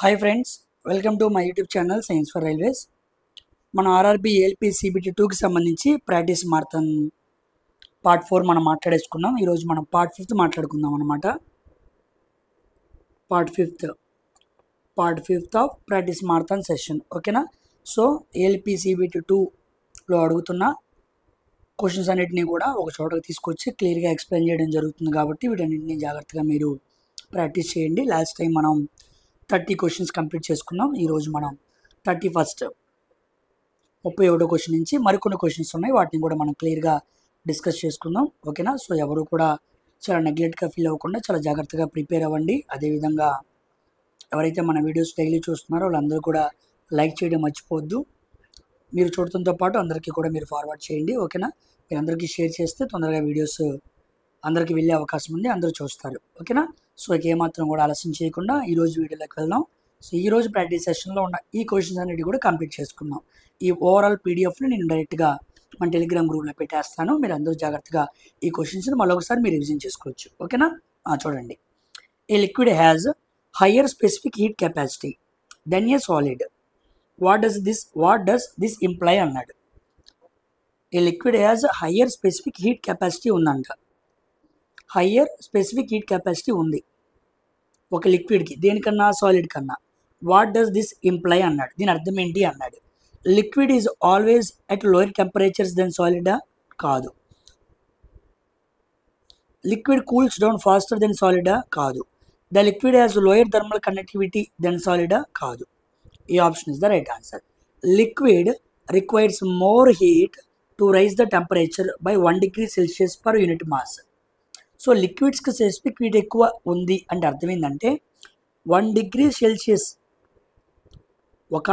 Hi friends, welcome to my YouTube channel science for railways. మన RRB ALP CBT 2కి సంబంధించి practice marathon part 4 మనం మాట్లాడేసుకున్నాం. ఈరోజు మనం పార్ట్ 5 మాట్లాడుకుందాం అనమాట. Part fifth of practice marathon session. ఓకేనా? సో ఏఎల్పీ సిబిటీ 2లో అడుగుతున్న క్వశ్చన్స్ అన్నిటినీ కూడా ఒక చోటకి తీసుకొచ్చి క్లియర్గా ఎక్స్ప్లెయిన్ చేయడం జరుగుతుంది. కాబట్టి వీటన్నింటినీ జాగ్రత్తగా మీరు ప్రాక్టీస్ చేయండి. లాస్ట్ టైం మనం 30 క్వశ్చన్స్ కంప్లీట్ చేసుకున్నాం. ఈరోజు మనం 31వ క్వశ్చన్ నుంచి మరికొన్ని క్వశ్చన్స్ ఉన్నాయి, వాటిని కూడా మనం క్లియర్గా డిస్కస్ చేసుకుందాం. ఓకేనా? సో ఎవరు కూడా చాలా నెగ్లెక్ట్గా ఫీల్ అవ్వకుండా చాలా జాగ్రత్తగా ప్రిపేర్ అవ్వండి. అదేవిధంగా ఎవరైతే మన వీడియోస్ డైలీ చూస్తున్నారో వాళ్ళందరూ కూడా లైక్ చేయడం మర్చిపోవద్దు. మీరు చూడటంతో పాటు అందరికీ కూడా మీరు ఫార్వర్డ్ చేయండి. ఓకేనా? మీరు అందరికీ షేర్ చేస్తే తొందరగా వీడియోస్ అందరికీ వెళ్ళే అవకాశం ఉంది, అందరూ చూస్తారు. ఓకేనా? సో ఇక ఏమాత్రం కూడా ఆలస్యం చేయకుండా ఈరోజు వీడియోలోకి వెళ్దాం. సో ఈరోజు ప్రాక్టీస్ సెషన్లో ఉన్న ఈ క్వశ్చన్స్ అన్నిటి కూడా కంప్లీట్ చేసుకుందాం. ఈ ఓవరాల్ పీడిఎఫ్ని నేను డైరెక్ట్గా మన టెలిగ్రామ్ గ్రూప్లో పెట్టేస్తాను. మీరు అందరూ జాగ్రత్తగా ఈ క్వశ్చన్స్ని మరొకసారి మీరు రివిజన్ చేసుకోవచ్చు. ఓకేనా? చూడండి. A liquid has higher specific heat capacity than a solid. What does this imply అన్నాడు. A liquid has higher specific heat capacity ఉందంట. హయ్యర్ స్పెసిఫిక్ హీట్ కెపాసిటీ ఉంది ఒక లిక్విడ్కి, దేనికన్నా? సాలిడ్ కన్నా. వాట్ డస్ దిస్ ఇంప్లై అన్నాడు. దీని అర్థం ఏంటి అన్నాడు. Liquid is always at lower temperatures than సాలిడా? కాదు. Liquid cools down faster than సాలిడా? కాదు. The liquid has lower thermal conductivity than సాలిడా? కాదు. ఈ option is the right answer. Liquid requires more heat to raise the temperature by 1 degree Celsius per unit mass. So లిక్విడ్స్కి specific heat ఎక్కువ ఉంది అంటే అర్థం ఏంటంటే 1 degree Celsius ఒక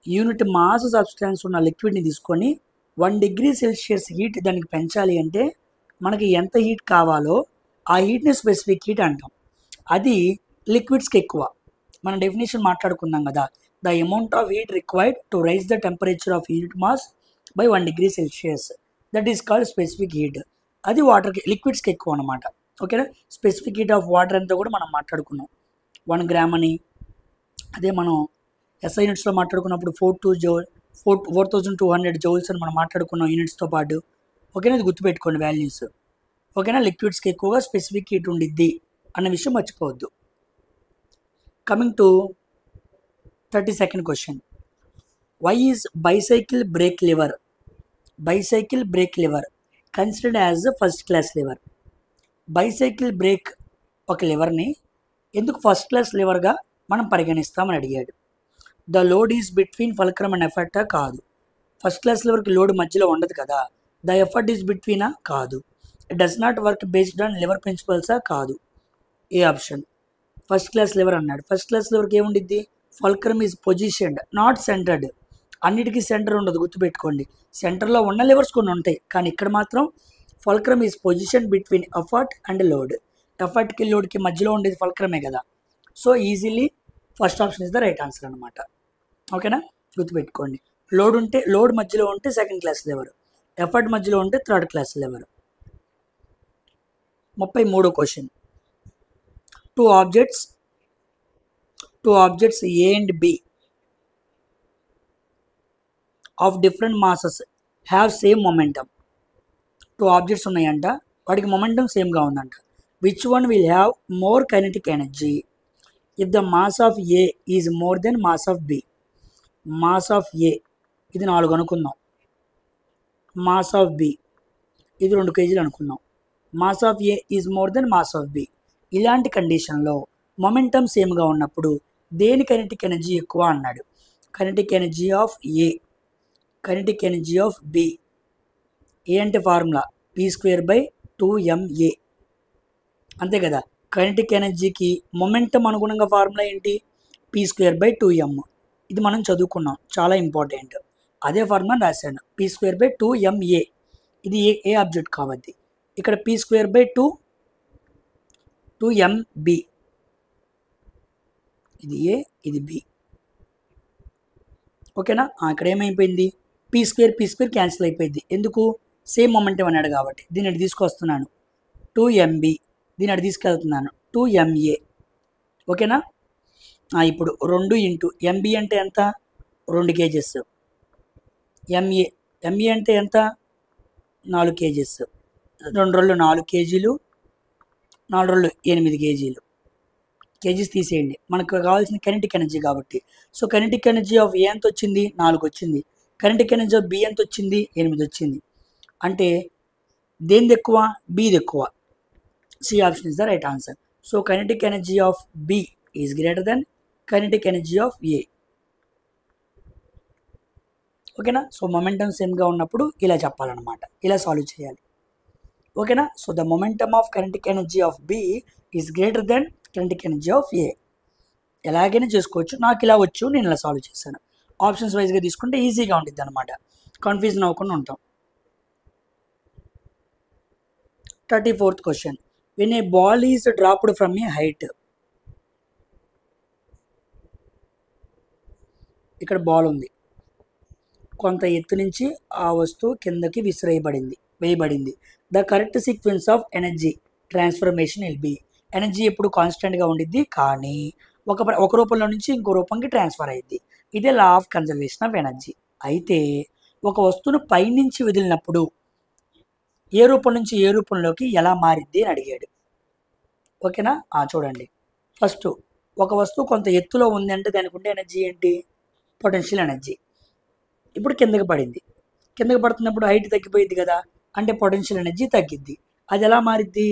యూనిట్ మాస్ సబ్స్టాన్స్ ఉన్న లిక్విడ్ని తీసుకొని 1 degree Celsius హీట్ దానికి పెంచాలి అంటే మనకి ఎంత హీట్ కావాలో ఆ హీట్ని స్పెసిఫిక్ హీట్ అంటాం. అది లిక్విడ్స్కి ఎక్కువ. మన డెఫినేషన్ మాట్లాడుకుందాం కదా, the amount of heat required to raise the temperature of unit mass by 1 degree Celsius, that is called specific heat. అది వాటర్కి, లిక్విడ్స్కి ఎక్కువ అనమాట. ఓకేనా? స్పెసిఫిక్ హీట్ ఆఫ్ వాటర్ అంతా కూడా మనం మాట్లాడుకున్నాం 1 గ్రామ్ అని. అదే మనం ఎస్ఐ యూనిట్స్లో మాట్లాడుకున్నప్పుడు 4200 జౌల్స్ అని మనం మాట్లాడుకున్నాం యూనిట్స్తో పాటు. ఓకేనా? ఇది గుర్తుపెట్టుకోండి వాల్యూస్. ఓకేనా? లిక్విడ్స్కి ఎక్కువగా స్పెసిఫిక్ హీట్ ఉండిద్ది అన్న విషయం మర్చిపోవద్దు. Coming to 32nd question. Why is bicycle brake lever considered as the first class lever? Bicycle brake ఒక లివర్ని ఎందుకు ఫస్ట్ క్లాస్ లివర్గా మనం పరిగణిస్తామని అడిగాడు. The load is between fulcrum and ఎఫర్టా? కాదు. ఫస్ట్ క్లాస్ లివర్కి లోడ్ మధ్యలో ఉండదు కదా. ద ఎఫర్ట్ ఈజ్ బిట్వీనా? కాదు. It does not work based on lever ప్రిన్సిపల్సా? కాదు. ఏ ఆప్షన్? ఫస్ట్ క్లాస్ లివర్ అన్నాడు. ఫస్ట్ క్లాస్ లివర్కి ఏముండిద్ది? Fulcrum is positioned, not centred. అన్నిటికీ సెంటర్ ఉండదు, గుర్తుపెట్టుకోండి. సెంటర్లో ఉన్న లివర్స్ కొన్ని ఉంటాయి, కానీ ఇక్కడ మాత్రం fulcrum is position between effort and load. ఎఫర్ట్కి లోడ్కి మధ్యలో ఉండేది ఫల్క్రమే కదా. So easily first option is the right answer అనమాట. ఓకేనా? గుర్తుపెట్టుకోండి. లోడ్ మధ్యలో ఉంటే సెకండ్ క్లాస్ లివర్, ఎఫర్ట్ మధ్యలో ఉంటే థర్డ్ క్లాస్ లివర్. 33వ question. Two objects A and B of different masses have same momentum. 2 objects ఉన్నాయంట, వాటికి మొమెంటం సేమ్గా ఉందంట. Which one will have more kinetic energy if the mass of A is more than mass of B? Mass of A ఇది 4 అనుకుందాం, mass of B ఇది 2 kg అనుకుందాం. Mass of A is more than mass of B. ఇలాంటి కండిషన్లో momentum సేమ్గా ఉన్నప్పుడు దేని kinetic energy ఎక్కువ అన్నాడు. Kinetic energy of A, kinetic energy of B. A అంటే ఫార్ములా P²/2ma, అంతే కదా. కైనెటిక్ ఎనర్జీకి మొమెంటం అనుగుణంగా ఫార్ములా ఏంటి? P²/2m. ఇది మనం చదువుకున్నాం, చాలా ఇంపార్టెంట్. అదే ఫార్ములా రాశాను, P²/2ma. ఇది ఏ ఆబ్జెక్ట్ కాబట్టి ఇక్కడ P²/2mb. ఇది ఏ, ఇది బి. ఓకేనా? ఇక్కడ ఏమైపోయింది? P² క్యాన్సిల్ అయిపోయింది. ఎందుకు? సేమ్ మొమెంటం అన్నాడు కాబట్టి. దీన్ని అటు తీసుకొస్తున్నాను 2mb, దీన్ని అటు తీసుకెళ్తున్నాను 2ma. ఓకేనా? ఇప్పుడు 2 ఇంటూ ఎంబీ అంటే ఎంత 2 కేజెస్, ఎంఏ అంటే ఎంత 4 కేజెస్, 2 రోజులు 4 కేజీలు, 4 రోజులు 8 కేజీలు. కేజీస్ తీసేయండి, మనకు కావాల్సిన కైనెటిక్ ఎనర్జీ కాబట్టి. సో కైనెటిక్ ఎనర్జీ ఆఫ్ ఏ ఎంత వచ్చింది 4 వచ్చింది, కైనెటిక్ ఎనర్జీ ఆఫ్ బి ఎంత వచ్చింది 8 వచ్చింది. అంటే దేనిది ఎక్కువ బిది ఎక్కువ. C option is the right answer. So kinetic energy of B is greater than kinetic energy of A. ఓకేనా. సో మొమెంటమ్ సేమ్గా ఉన్నప్పుడు ఇలా చెప్పాలన్నమాట, ఇలా సాల్వ్ చేయాలి. ఓకేనా. So the momentum of kinetic energy of B is greater than kinetic energy of A. ఎలాగైనా చేసుకోవచ్చు, నాకు ఇలా వచ్చు నేను ఇలా సాల్వ్ చేశాను. ఆప్షన్స్ వైజ్గా తీసుకుంటే ఈజీగా ఉంటుంది అనమాట, కన్ఫ్యూజన్ అవ్వకుండా ఉంటాం. 34th question. When a ball is dropped from A height. ఇక్కడ బాల్ ఉంది, కొంత ఎత్తు నుంచి ఆ వస్తువు కిందకి వేయబడింది. The correct sequence of energy transformation will be. Energy ఎప్పుడు కాన్స్టెంట్గా ఉండిద్ది, కానీ ఒక రూపంలో నుంచి ఇంకో రూపంకి ట్రాన్స్ఫర్ అయ్యిద్ది. ఇదే law of conservation of energy. అయితే ఒక వస్తువును పైనుంచి వదిలినప్పుడు ఏ రూపం నుంచి ఏ రూపంలోకి ఎలా మారిద్ది అని అడిగాడు. ఓకేనా. చూడండి, ఫస్ట్ ఒక వస్తువు కొంత ఎత్తులో ఉంది అంటే దానికి ఉండే ఎనర్జీ ఏంటి పొటెన్షియల్ ఎనర్జీ. ఇప్పుడు కిందకి పడింది, కిందకి పడుతున్నప్పుడు హైట్ తగ్గిపోయింది కదా, అంటే పొటెన్షియల్ ఎనర్జీ తగ్గిద్ది. అది ఎలా మారిద్ది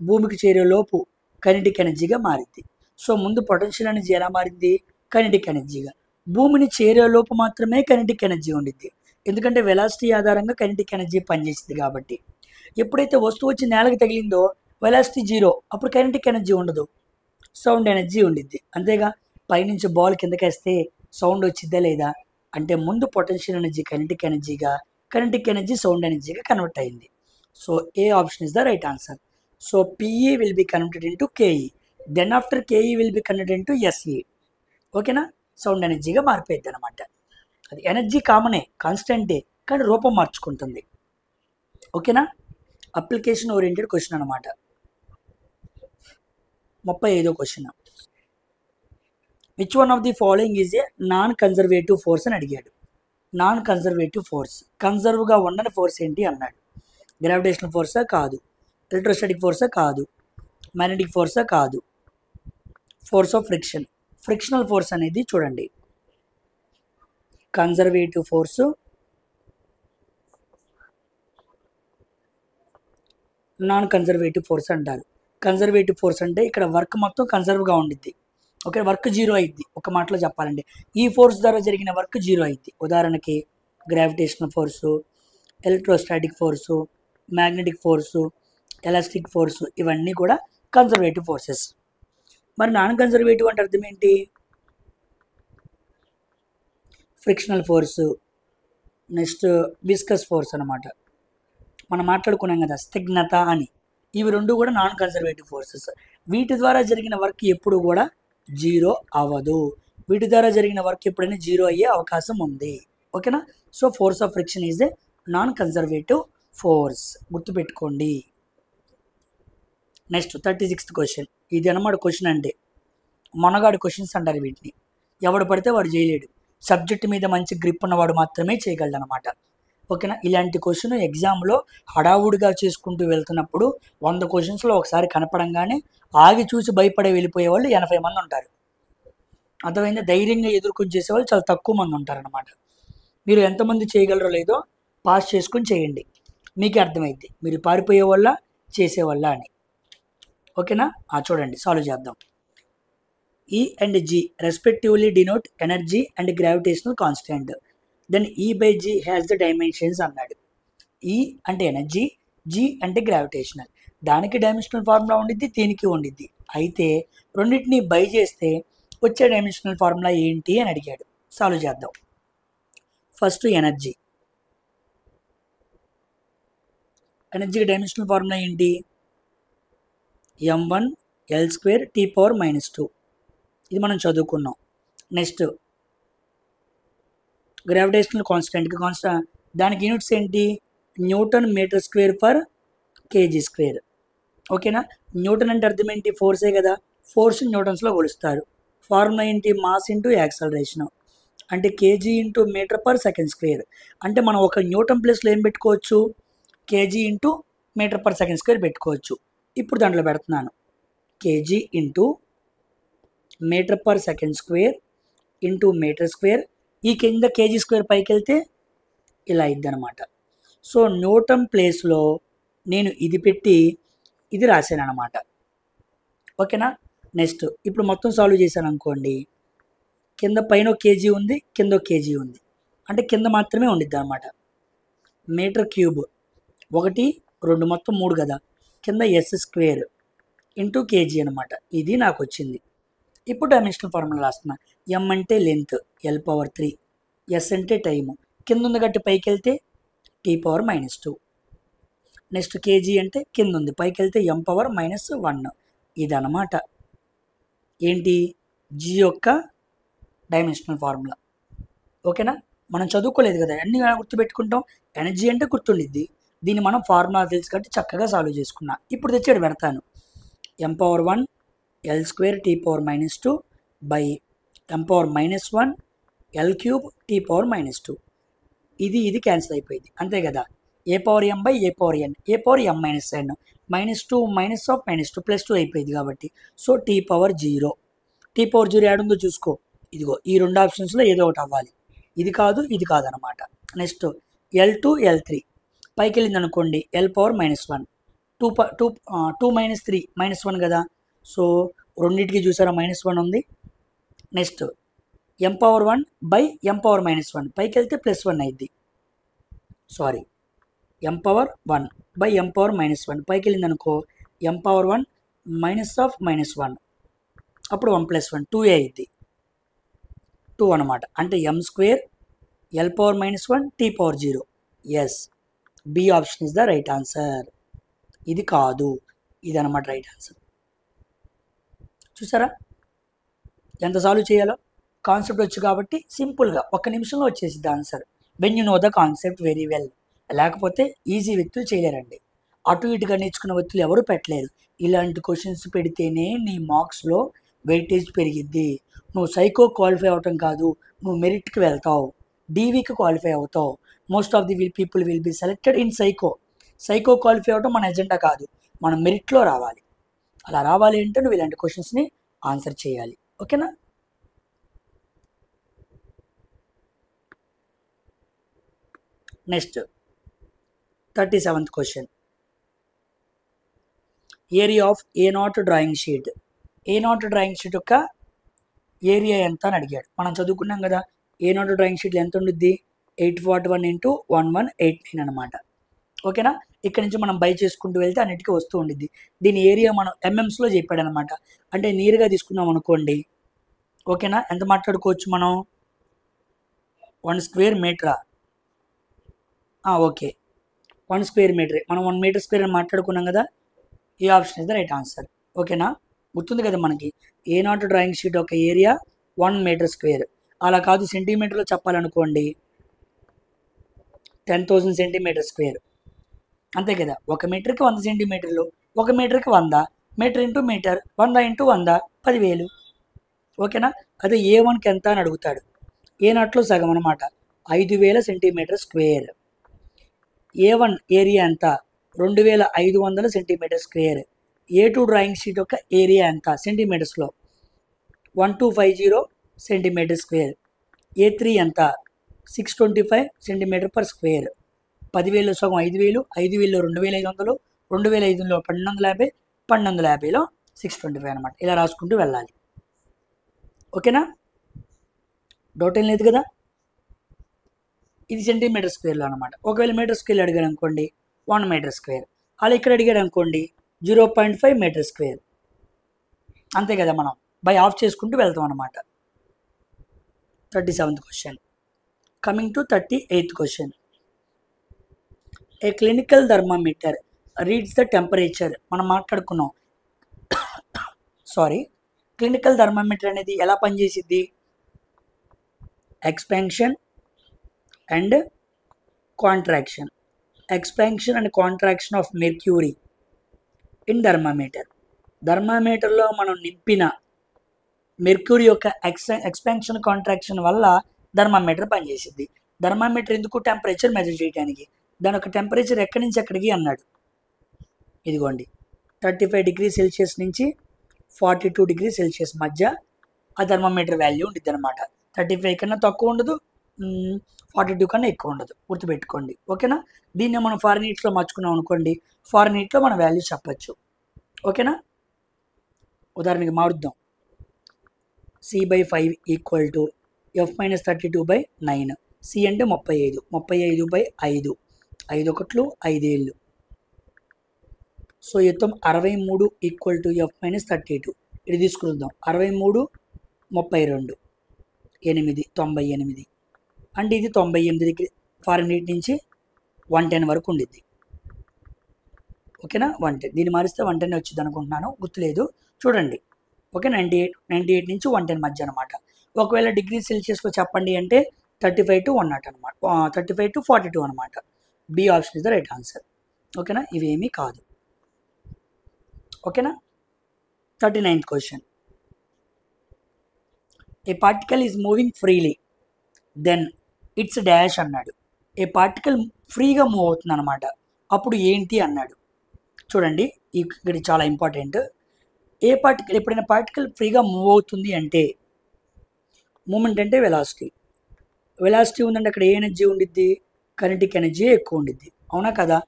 భూమికి చేరేలోపు కైనెటిక్ ఎనర్జీగా మారిద్ది. సో ముందు పొటెన్షియల్ ఎనర్జీ ఎలా మారింది కైనెటిక్ ఎనర్జీగా. భూమిని చేరేలోపు మాత్రమే కైనెటిక్ ఎనర్జీ ఉండిద్ది, ఎందుకంటే వెలాసిటీ ఆధారంగా కైనెటిక్ ఎనర్జీ పనిచేస్తుంది కాబట్టి. ఎప్పుడైతే వస్తువు వచ్చి నేలకు తగిలిందో వెలాసిటీ 0, అప్పుడు కైనెటిక్ ఎనర్జీ ఉండదు, సౌండ్ ఎనర్జీ ఉండిద్ది. అంతేగా, పైనుంచి బాల్ కిందకేస్తే సౌండ్ వచ్చిద్దా లేదా అంటే ముందు పొటెన్షియల్ ఎనర్జీ కైనెటిక్ ఎనర్జీగా, కైనెటిక్ ఎనర్జీ సౌండ్ ఎనర్జీగా కన్వర్ట్ అయింది. So A option is the right answer. So PE will be converted into KE, then after KE will be converted into SE. ఓకేనా. Sound ఎనర్జీగా మారిపోయింది అనమాట. అది ఎనర్జీ కామనే, కాన్స్టెంటే, కానీ రూపం మార్చుకుంటుంది. ఓకేనా. అప్లికేషన్ ఓరియంటెడ్ క్వశ్చన్ అనమాట. 35వ question. Which one of the following is a non conservative force అని అడిగాడు. నాన్ కన్జర్వేటివ్ ఫోర్స్, కన్జర్వ్గా ఉండని ఫోర్స్ ఏంటి అన్నాడు. గ్రావిటేషనల్ ఫోర్సా కాదు, ఎలక్ట్రోస్టాటిక్ ఫోర్సా కాదు, మ్యాగ్నెటిక్ ఫోర్సా కాదు, force of friction. Frictional force అనేది చూడండి, conservative force, non conservative force అంటారు. కన్జర్వేటివ్ ఫోర్స్ అంటే ఇక్కడ వర్క్ మొత్తం కన్జర్వ్గా ఉండిద్ది. ఓకే, వర్క్ 0 అయింది. ఒక మాటలో చెప్పాలంటే ఈ ఫోర్స్ ద్వారా జరిగిన వర్క్ 0 అయింది. ఉదాహరణకి gravitational force, electrostatic force, magnetic force, elastic force, ఇవన్నీ కూడా కన్జర్వేటివ్ ఫోర్సెస్. మరి నాన్ కన్జర్వేటివ్ అంటే అర్థం ఏంటి? Frictional force, next viscous force అనమాట. మనం మాట్లాడుకున్నాం కదా స్నిగ్ధత అని, ఇవి రెండు కూడా నాన్ కన్జర్వేటివ్ ఫోర్సెస్. వీటి ద్వారా జరిగిన వర్క్ ఎప్పుడు కూడా 0 అవ్వదు. వీటి ద్వారా జరిగిన వర్క్ ఎప్పుడైనా 0 అయ్యే అవకాశం ఉంది. ఓకేనా. So force of friction is a non conservative force, గుర్తుపెట్టుకోండి. Next 36th question. ఇది అనమాట క్వశ్చన్ అంటే మొనగాడి క్వశ్చన్స్ అంటారు వీటిని. ఎవడు పడితే వాడు చేయలేడు, సబ్జెక్ట్ మీద మంచి గ్రిప్ ఉన్నవాడు మాత్రమే చేయగలడు అనమాట. ఓకేనా. ఇలాంటి క్వశ్చన్ ఎగ్జామ్లో హడావుడిగా చేసుకుంటూ వెళ్తున్నప్పుడు 100 క్వశ్చన్స్లో ఒకసారి కనపడంగానే ఆగి చూసి భయపడే వెళ్ళిపోయే వాళ్ళు 80 మంది ఉంటారు. అర్థమైందా? ధైర్యంగా ఎదుర్కొని చేసేవాళ్ళు చాలా తక్కువ మంది ఉంటారనమాట. మీరు ఎంతమంది చేయగలరో లేదో పాస్ చేసుకొని చేయండి, మీకే అర్థమైంది మీరు పారిపోయే వాళ్ళ చేసేవాళ్ళ అని. ఓకేనా. చూడండి, సాల్వ్ చేద్దాం. E and G respectively denote energy and gravitational constant. Then E by G has the dimensions అన్నాడు. E అంటే ఎనర్జీ, G అంటే గ్రావిటేషనల్. దానికి డైమెన్షనల్ ఫార్ములా ఉండిద్ది, దీనికి ఉండిద్ది. అయితే రెండింటిని బై చేస్తే వచ్చే డైమెన్షనల్ ఫార్ములా ఏంటి అని అడిగాడు. సాల్వ్ చేద్దాం. First energy. ఎనర్జీకి డైమెన్షనల్ ఫార్ములా ఏంటి? m1 L2 T⁻². ఇది మనం చదువుకున్నాం. నెక్స్ట్ గ్రావిటేషనల్ కాన్స్టెంట్కి దానికి యూనిట్స్ ఏంటి? Newton metre square per KG square. ఓకేనా. న్యూటన్ అంటే అర్థం ఏంటి? ఫోర్సే కదా, ఫోర్స్ న్యూటన్స్లో కొలుస్తారు. ఫార్ములా ఏంటి? Mass into acceleration. అంటే KG into metre per second square. అంటే మనం ఒక న్యూటన్ ప్లేస్లో ఏం పెట్టుకోవచ్చు? KG into metre per second square పెట్టుకోవచ్చు. ఇప్పుడు దాంట్లో పెడుతున్నాను KG into metre per second square into metre square. ఈ కింద కేజీ స్క్వేర్ పైకి వెళ్తే ఇలా ఇద్ది అనమాట. సో న్యూటన్ ప్లేస్లో నేను ఇది పెట్టి ఇది రాశాను అనమాట. ఓకేనా? నెక్స్ట్ ఇప్పుడు మొత్తం సాల్వ్ చేశాను అనుకోండి. కింద పైన ఒక కేజీ ఉంది, కింద ఒక కేజీ ఉంది. అంటే కింద మాత్రమే ఉండిద్ది అనమాట. మీటర్ క్యూబ్ 1 2 మొత్తం 3 కదా. కింద ఎస్ స్క్వేర్ ఇంటూ కేజీ అనమాట. ఇది నాకు వచ్చింది. ఇప్పుడు డైమెన్షనల్ ఫార్ములా రాస్తున్నా. ఎం అంటే లెంత్, ఎల్ పవర్ 3. ఎస్ అంటే టైము, కింద ఉంది గట్టి పైకి వెళ్తే టీ పవర్ -2. నెక్స్ట్ కేజీ అంటే కింద ఉంది, పైకి వెళ్తే ఎం పవర్ -1. ఇదన్నమాట ఏంటి? జీ యొక్క డైమెన్షనల్ ఫార్ములా. ఓకేనా? మనం చదువుకోలేదు కదా, అన్నీ గుర్తుపెట్టుకుంటాం. ఎనర్జీ అంటే గుర్తుండిద్ది. దీన్ని మనం ఫార్ములా తెలుసు కాబట్టి చక్కగా సాల్వ్ చేసుకున్నా. ఇప్పుడు తెచ్చాడు పెడతాను. M power 1 L square T power -2 by M power -1 L cube T power -2. ఇది క్యాన్సిల్ అయిపోయింది అంతే కదా. A power M by A power N, A power M -n, -2 minus of -2 +2 అయిపోయింది కాబట్టి. So T power 0. T power 0 ఏడుందో చూసుకో. ఇదిగో ఈ 2 ఆప్షన్స్లో ఏదో ఒకటి అవ్వాలి. ఇది కాదు, ఇది కాదనమాట. నెక్స్ట్ L2 L3 పైకి వెళ్ళింది అనుకోండి. ఎల్ పవర్ -1 2 - 3 -1 కదా. సో రెండింటికి చూసారా -1 ఉంది. Next M power 1 by M power -1 పైకి వెళ్తే +1 అయింది. Sorry, M power 1 by M power -1 పైకి వెళ్ళింది అనుకో. ఎం పవర్ 1 మైనస్ ఆఫ్ -1 అప్పుడు 1 + 1 2 అయింది. 2 అనమాట. అంటే M square L power -1 T power 0. Yes, B option is the right answer. ఇది కాదు, ఇది అనమాట రైట్ ఆన్సర్. చూసారా ఎంత సాల్వ్ చేయాలో? కాన్సెప్ట్ వచ్చు కాబట్టి సింపుల్గా 1 నిమిషంలో వచ్చేసిద్ది answer. When you know the concept very well. లేకపోతే ఈజీ వ్యక్తులు చేయలేరండి. అటు ఇటుగా నేర్చుకున్న వ్యక్తులు ఎవరు పెట్టలేరు. ఇలాంటి క్వశ్చన్స్ పెడితేనే నీ మార్క్స్లో వెయిటేజ్ పెరిగిద్ది. నువ్వు సైకో క్వాలిఫై అవటం కాదు, నువ్వు మెరిట్కి వెళ్తావు, డీవీకి క్వాలిఫై అవుతావు. Most of the people will be selected in psycho qualify అవటం మన ఎజెండా కాదు, మనం మెరిట్లో రావాలి. అలా రావాలి అంటే నువ్వు ఇలాంటి క్వశ్చన్స్ని ఆన్సర్ చేయాలి. ఓకేనా? Next 37th question. Area of A0 drawing sheet. A0 drawing sheet యొక్క ఏరియా ఎంత అని అడిగాడు. మనం చదువుకున్నాం కదా, A0 డ్రాయింగ్ షీట్లో ఎంత ఉండిద్ది? 841 × 1189 అనమాట. ఓకేనా? ఇక్కడ నుంచి మనం బై చేసుకుంటూ వెళ్తే అన్నిటికీ వస్తూ ఉండిద్ది. దీని ఏరియా మనం ఎంఎంస్లో చెప్పాడు అనమాట. అంటే నీరుగా తీసుకున్నాం అనుకోండి. ఓకేనా? ఎంత మాట్లాడుకోవచ్చు మనం? 1 స్క్వేర్ మీటరా? ఓకే, 1 స్క్వేర్ మీటరే. మనం 1 మీటర్ స్క్వేర్ అని మాట్లాడుకున్నాం కదా. ఈ option is the right answer. ఓకేనా? గుర్తుంది కదా మనకి A0 డ్రాయింగ్ షీట్ యొక్క ఏరియా 1 మీటర్ స్క్వేర్. అలా కాదు సెంటీమీటర్లో చెప్పాలనుకోండి 10,000 సెంటీమీటర్ స్క్వేర్. అంతే కదా. 1 మీటర్కి 100 సెంటీమీటర్లు, 1 మీటర్కి 100, మీటర్ ఇంటూ మీటర్ 100 × 100 10,000. ఓకేనా? అదే A1కి ఎంత అని అడుగుతాడు. A0లో సగం అనమాట, 5,000 సెంటీమీటర్ స్క్వేర్. A1 ఏరియా ఎంత? 2,500 centimetre square. A2 drawing sheet యొక్క ఏరియా ఎంత సెంటీమీటర్స్లో? 1250 సెంటీమీటర్ స్క్వేర్. A3 ఎంత? 625 సెంటీమీటర్ పర్ స్క్వేర్. 10,000లో సగం 5,000, 5,000లో 2,500, 2,500లో 1,250, 1,250లో 625 అనమాట. ఇలా రాసుకుంటూ వెళ్ళాలి. ఓకేనా? డౌట్ ఏం లేదు కదా. ఇది సెంటీమీటర్ స్క్వేర్లో అనమాట. ఒకవేళ మీటర్ స్క్వేర్ అడిగాడు అనుకోండి 1 మీటర్ స్క్వేర్. అలా ఇక్కడ అడిగాడు అనుకోండి 0.5 మీటర్ స్క్వేర్. అంతే కదా, మనం బై ఆఫ్ చేసుకుంటూ వెళ్తాం అనమాట. 37th question. Coming to 38th question. A clinical thermometer reads the temperature. మనం మాట్లాడుకున్నాం. క్లినికల్ థర్మామీటర్ అనేది ఎలా పనిచేసిద్ది? Expansion and contraction. Expansion and contraction of mercury in thermometer. థర్మామీటర్లో మనం నింపిన మెర్క్యూరీ యొక్క ఎక్స్పాన్షన్ కాంట్రాక్షన్ వల్ల థర్మామీటర్ పనిచేసింది. థర్మామీటర్ ఎందుకు? టెంపరేచర్ మెజర్ చేయడానికి. దాని యొక్క టెంపరేచర్ ఎక్కడి నుంచి ఎక్కడికి అన్నాడు. ఇదిగోండి 35 డిగ్రీ సెల్సియస్ నుంచి 42 డిగ్రీ సెల్సియస్ మధ్య ఆ థర్మామీటర్ వాల్యూ ఉంటుంది అనమాట. 35 కన్నా తక్కువ ఉండదు, 42 కన్నా ఎక్కువ ఉండదు, గుర్తుపెట్టుకోండి. ఓకేనా? దీన్ని మనం ఫారెన్హీట్లో మార్చుకున్నాం అనుకోండి, ఫారెన్హీట్లో మన వాల్యూ చెప్పచ్చు. ఓకేనా? ఉదాహరణకి మారుద్దాం. C/5 equal to F-32/9. C అంటే 35, 35/5, 5 ఒకట్లు 5 ఏళ్ళు. సో మొత్తం 63 ఈక్వల్ టు F-32. ఇది తీసుకుందాం. 63, 32, 8, 98. అంటే ఇది 98 డిగ్రీ ఫారెన్హీట్ నుంచి 110 వరకు ఉండిద్ది. ఓకేనా? 110. దీన్ని మారిస్తే 110 వచ్చింది అనుకుంటున్నాను, గుర్తులేదు, చూడండి. ఓకే, 98 నుంచి 110 మధ్య అనమాట. ఒకవేళ డిగ్రీ సెల్సియస్లో చెప్పండి అంటే 35 to 100 అనమాట, 35 to 42 అనమాట. B option is the right answer. ఓకేనా? ఇవేమీ కాదు. ఓకేనా? 39th question. A particle is moving freely then its dash అన్నాడు. ఏ పార్టికల్ ఫ్రీగా మూవ్ అవుతుంది అనమాట, అప్పుడు ఏంటి అన్నాడు. చూడండి, ఇక్కడ చాలా ఇంపార్టెంట్. ఏ పార్టికల్, ఎప్పుడైనా పార్టికల్ ఫ్రీగా మూవ్ అవుతుంది అంటే మూమెంట్ అంటే వెలాసిటీ. వెలాసిటీ ఉందంటే అక్కడ ఏ ఎనర్జీ ఉండిద్ది? కైనెటిక్ ఎనర్జీ ఎక్కువ ఉండిద్ది, అవునా కదా?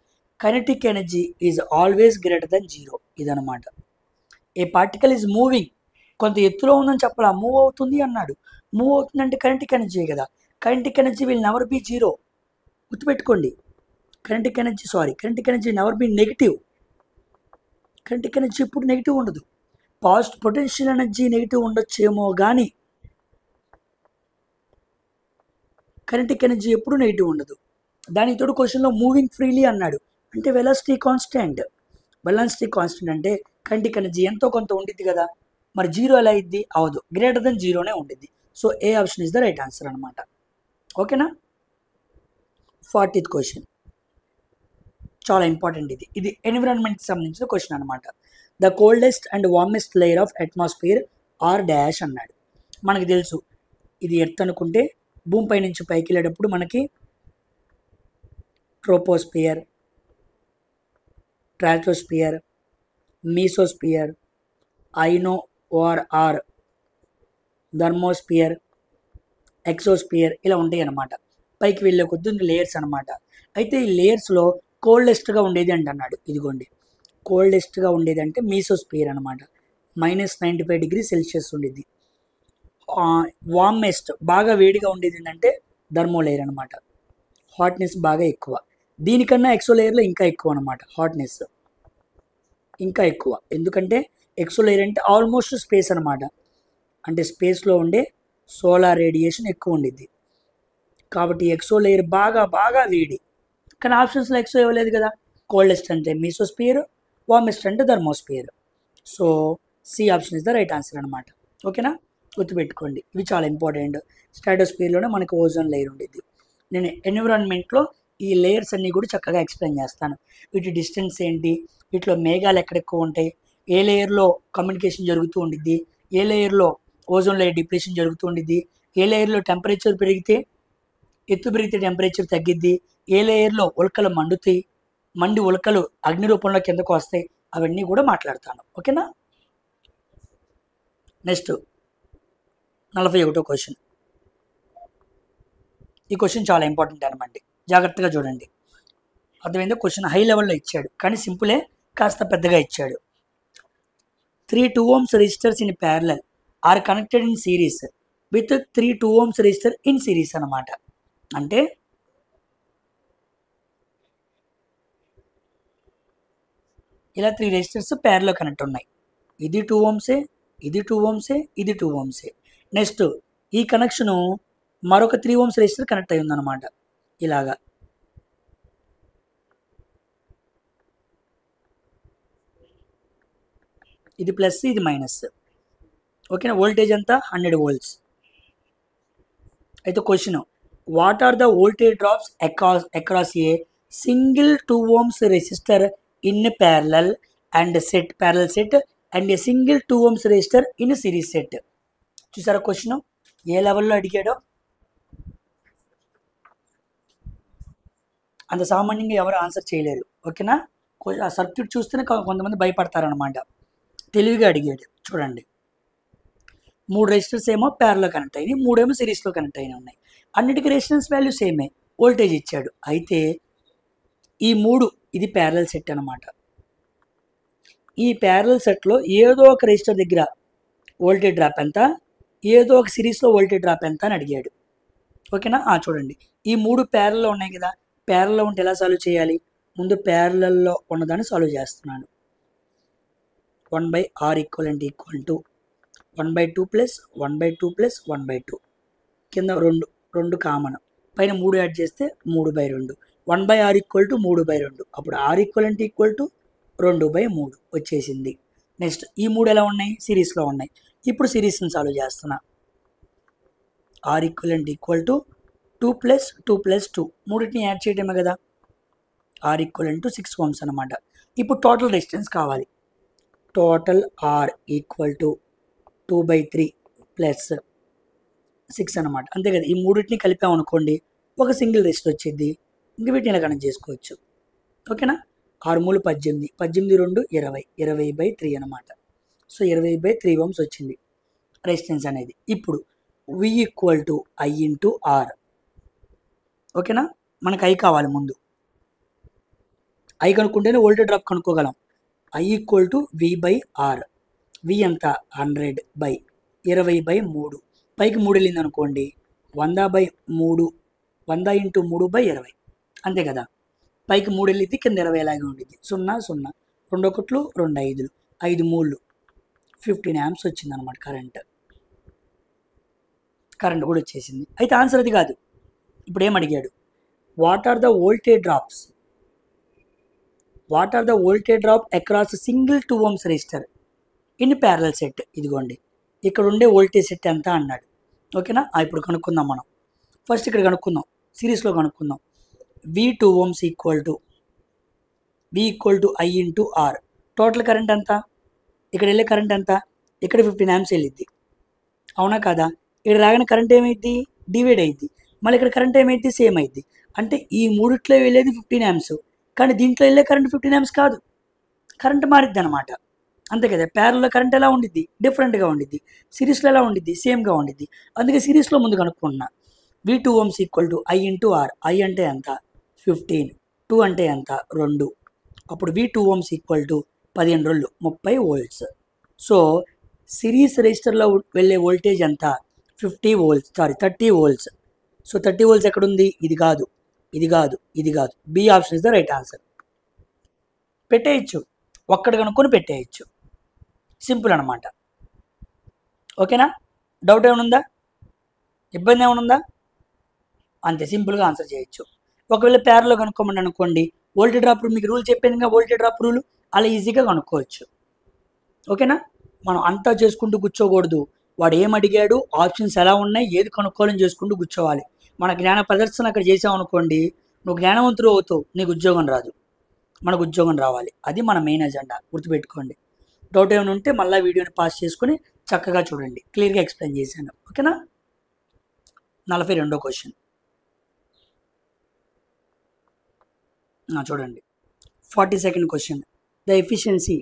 Kinetic energy is always greater than 0. ఇదనమాట. ఏ పార్టికల్ ఈజ్ మూవింగ్, కొంత ఎత్తులో ఉందని చెప్పాలా, మూవ్ అవుతుంది అన్నాడు. మూవ్ అవుతుంది అంటే కైనెటిక్ ఎనర్జీ కదా. Kinetic energy will never be 0, గుర్తుపెట్టుకోండి. Kinetic energy never be negative. Kinetic energy ఎప్పుడు నెగిటివ్ ఉండదు. పొటెన్షియల్ ఎనర్జీ నెగిటివ్ ఉండొచ్చేమో కానీ కైనెటిక్ ఎనర్జీ ఎప్పుడు నెగిటివ్ ఉండదు. దానికి తోడు క్వశ్చన్లో మూవింగ్ ఫ్రీలీ అన్నాడు అంటే వెలాసిటీ కాన్స్టెంట్. వెలాసిటీ కాన్స్టెంట్ అంటే కైనెటిక్ ఎనర్జీ ఎంతో కొంత ఉండిద్ది కదా, మరి 0 ఎలా అయింది? అవదు, గ్రేటర్ దెన్ 0నే ఉండిద్ది. So A option is the right answer అనమాట. ఓకేనా? 40th క్వశ్చన్ చాలా ఇంపార్టెంట్. ఇది ఎన్విరాన్మెంట్కి సంబంధించిన క్వశ్చన్ అనమాట. The coldest and warmest layer of atmosphere are dash అన్నాడు. మనకు తెలుసు, ఇది ఎర్త్ అనుకుంటే భూమిపై నుంచి పైకి వెళ్ళేటప్పుడు మనకి troposphere, stratosphere, mesosphere, ionosphere, thermosphere, exosphere ఇలా ఉంటాయి అన్నమాట. పైకి వెళ్ళే కొద్ది లేయర్స్ అనమాట. అయితే ఈ లేయర్స్లో కోల్డెస్ట్గా ఉండేది అంటున్నాడు. ఇదిగోండి, కోల్డెస్ట్గా ఉండేది అంటే మీసోస్పియర్ అనమాట. -95 డిగ్రీ సెల్సియస్ ఉండేది. వార్మెస్ట్ బాగా వేడిగా ఉండేది ఏంటంటే థర్మో లేయర్ అనమాట. హాట్నెస్ బాగా ఎక్కువ. దీనికన్నా ఎక్సో లేయర్లో ఇంకా ఎక్కువ అనమాట, హాట్నెస్ ఇంకా ఎక్కువ. ఎందుకంటే ఎక్సో లేయర్ అంటే ఆల్మోస్ట్ స్పేస్ అనమాట. అంటే స్పేస్లో ఉండే సోలార్ రేడియేషన్ ఎక్కువ ఉండిద్ది కాబట్టి ఎక్సో లేయర్ బాగా బాగా వేడి. కానీ ఆప్షన్స్లో ఎక్సో ఇవ్వలేదు కదా. కోల్డెస్ట్ అంటే మీసోస్పియర్, వార్మెస్ట్ అంటే thermosphere. So C option is the right answer అనమాట. ఓకేనా? గుర్తుపెట్టుకోండి, ఇవి చాలా ఇంపార్టెంట్. స్ట్రాటోస్పియర్లోనే మనకు ఓజోన్ లేయర్ ఉండిద్ది. నేను ఎన్విరాన్మెంట్లో ఈ లేయర్స్ అన్నీ కూడా చక్కగా ఎక్స్ప్లెయిన్ చేస్తాను. వీటి డిస్టెన్స్ ఏంటి, వీటిలో మేఘాలు ఎక్కడెక్కువ ఉంటాయి, ఏ లేయర్లో కమ్యూనికేషన్ జరుగుతూ ఉండిద్ది, ఏ లేయర్లో ఓజోన్ లేయర్ డిప్రెషన్ జరుగుతూ ఉండిద్ది, ఏ లేయర్లో టెంపరేచర్ పెరిగితే ఎత్తు పెరిగితే టెంపరేచర్ తగ్గిద్ది, ఏ లేయర్లో ఉల్కలు మండి ఉల్కలు అగ్ని రూపంలో కిందకు వస్తాయి, అవన్నీ కూడా మాట్లాడతాను. ఓకేనా? నెక్స్ట్ 41వ క్వశ్చన్. ఈ క్వశ్చన్ చాలా ఇంపార్టెంట్ అనమాట, జాగ్రత్తగా చూడండి. అర్థమైందో? క్వశ్చన్ హై లెవెల్లో ఇచ్చాడు కానీ సింపులే, కాస్త పెద్దగా ఇచ్చాడు. 3 2 ohms resistors in parallel are connected in series with 3 2 ohms resistor in series అనమాట. అంటే ఇలా 3 రెసిస్టర్స్ ప్యారలో కనెక్ట్ ఉన్నాయి. ఇది 2 ohms, ఇది 2 ohms, ఇది 2 ohms. నెక్స్ట్ ఈ కనెక్షను మరొక 3 ohms రెసిస్టర్ కనెక్ట్ అయి ఉందన్నమాట. ఇలాగా ఇది ప్లస్, ఇది మైనస్. ఓకేనా? వోల్టేజ్ అంతా 100 volts. అయితే question, what are the voltage drops across a single 2 ohms resistor in parallel set and a single 2 ohms resistor in series set. చూసారా క్వశ్చన్ ఏ లెవెల్లో అడిగాడో. అంత సామాన్యంగా ఎవరు ఆన్సర్ చేయలేరు. ఓకేనా, ఆ సర్క్యూట్ చూస్తేనే కొంతమంది భయపడతారనమాట. తెలివిగా అడిగాడు. చూడండి, 3 రెసిస్టర్స్ ఏమో ప్యారల్లో కనెక్ట్ అయినాయి, 3 ఏమో సిరీస్లో కనెక్ట్ అయినా ఉన్నాయి. అన్నిటికీ రెసిస్టెన్స్ వాల్యూ సేమే, వోల్టేజ్ ఇచ్చాడు. అయితే ఈ 3 ఇది ప్యారలల్ సెట్ అనమాట. ఈ ప్యారలల్ సెట్లో ఏదో ఒక రెసిస్టర్ దగ్గర వోల్టేజ్ డ్రాప్ ఎంత, ఏదో ఒక సిరీస్లో వోల్టేజ్ డ్రాప్ ఎంత అని అడిగాడు. ఓకేనా, చూడండి ఈ 3 ప్యారల్లో ఉన్నాయి కదా. ప్యారల్లో ఉంటే ఎలా సాల్వ్ చేయాలి? ముందు ప్యారలల్లో ఉన్నదాన్ని సాల్వ్ చేస్తున్నాను. 1/R equivalent equal to 1/2 plus 1/2 plus 1/2. కింద రెండు కామన్, పైన 3 యాడ్ చేస్తే 3/2. 1/R equal to 3/2. అప్పుడు R ఈక్వలెంట్ ఈక్వల్ టు 2/3 వచ్చేసింది. నెక్స్ట్ ఈ 3 ఎలా ఉన్నాయి? సిరీస్లో ఉన్నాయి. ఇప్పుడు సిరీస్ని సాల్వ్ చేస్తున్నా. R equivalent equal to 2 plus 2 plus 2, మూడింటిని యాడ్ చేయడమే కదా. R ఈక్వలెంట్ టు 6 ohms అనమాట. ఇప్పుడు టోటల్ రెసిస్టెన్స్ కావాలి. Total R equal to 2/3 plus 6 అనమాట. అంతే కదా. ఈ మూడింటిని కలిపామనుకోండి ఒక సింగిల్ రెసిస్టర్ వచ్చింది. ఇంక వీటిని ఇలా కనెక్ట్ చేసుకోవచ్చు. ఓకేనా, 6 మూలు 18, 18 2 20, 20/3 అనమాట. సో 20/3 ohms వచ్చింది రెసిస్టెన్స్ అనేది. ఇప్పుడు V equal to I into R. ఓకేనా, మనకు I కావాలి. ముందు I కనుక్కుంటేనే వోల్టేజ్ డ్రాప్ కనుక్కోగలం. I equal to V/R. V ఎంత? 100/20/3. పైకి 3 వెళ్ళింది అనుకోండి, 100/3, 100 × 3/20. అంతే కదా. పైకి 3 వెళ్ళింది, కింద 20 అలాగే ఉండిద్ది. 0 0, 2 1 2 5, 5 3 15 amps వచ్చింది అనమాట. కరెంట్ కూడా వచ్చేసింది. అయితే ఆన్సర్ అది కాదు. ఇప్పుడు ఏం అడిగాడు? What are the voltage drops? What are the voltage drop across single 2 ohms resistor in parallel set? ఇదిగోండి, ఇక్కడ ఉండే వోల్టేజ్ సెట్ ఎంత అన్నాడు. ఓకేనా, ఇప్పుడు కనుక్కుందాం మనం. ఫస్ట్ ఇక్కడ కనుక్కుందాం, సిరీస్లో కనుక్కుందాం. V 2 ohms equal to I into R. Total current ఎంత? ఇక్కడ వెళ్ళే కరెంట్ ఎంత? ఇక్కడ 15 amps వెళ్ళిద్ది. అవునా కాదా? ఇక్కడ రాగానే కరెంట్ ఏమైద్ది? డివైడ్ అయింది. మళ్ళీ ఇక్కడ కరెంట్ ఏమైద్ది? సేమ్ అయింది. అంటే ఈ మూడిట్లో వెళ్ళేది 15 amps, కానీ దీంట్లో వెళ్ళే కరెంట్ 15 amps కాదు. కరెంట్ మారిద్ది అనమాట. అంతే కదా. ప్యారల్లో కరెంట్ ఎలా ఉండిద్ది? డిఫరెంట్గా ఉండిద్ది. సిరీస్లో ఎలా ఉండిద్ది? సేమ్గా ఉండిద్ది. అందుకే సిరీస్లో ముందు కనుక్కుంటున్నా. V 2 ohms equal to I into R. I అంటే ఎంత? 15. 2 అంటే ఎంత? 2. అప్పుడు V 2 ohms equal to 15 2 30 volts. So series రెజిస్టర్లో వెళ్ళే వోల్టేజ్ ఎంత? 30 volts. సో 30 volts ఎక్కడుంది? ఇది కాదు, ఇది కాదు, ఇది కాదు. B option is the right answer. పెట్టేయచ్చు, ఒక్కటి కనుక్కొని పెట్టేయచ్చు. సింపుల్ అనమాట. ఓకేనా, డౌట్ ఏమైనా ఉందా? ఇబ్బంది ఏమైనా ఉందా? అంతే, సింపుల్గా ఆన్సర్ చేయొచ్చు. ఒకవేళ ప్యారలో కనుక్కోమని అనుకోండి, వోల్టేజ్ డ్రాప్ రూల్ మీకు రూల్ చెప్పిందిగా, వోల్టేజ్ డ్రాప్ రూల్ అలా ఈజీగా కనుక్కోవచ్చు. ఓకేనా, మనం అంతా చేసుకుంటూ కూర్చోకూడదు. వాడు ఏం అడిగాడు, ఆప్షన్స్ ఎలా ఉన్నాయి, ఏది కనుక్కోవాలని చేసుకుంటూ కూర్చోవాలి. మన జ్ఞాన ప్రదర్శన అక్కడ చేసామనుకోండి, నువ్వు జ్ఞానవంతుడు అవుతావు, నీకు ఉద్యోగం రాదు, మనకు ఉద్యోగం రావాలి. అది మన మెయిన్ ఎజెండా, గుర్తుపెట్టుకోండి. డౌట్ ఏమైనా ఉంటే మళ్ళీ వీడియోని పాస్ చేసుకుని చక్కగా చూడండి, క్లియర్గా ఎక్స్ప్లెయిన్ చేశాను. ఓకేనా, 42వ క్వశ్చన్ చూడండి. 42nd question. ద ఎఫిషియన్సీ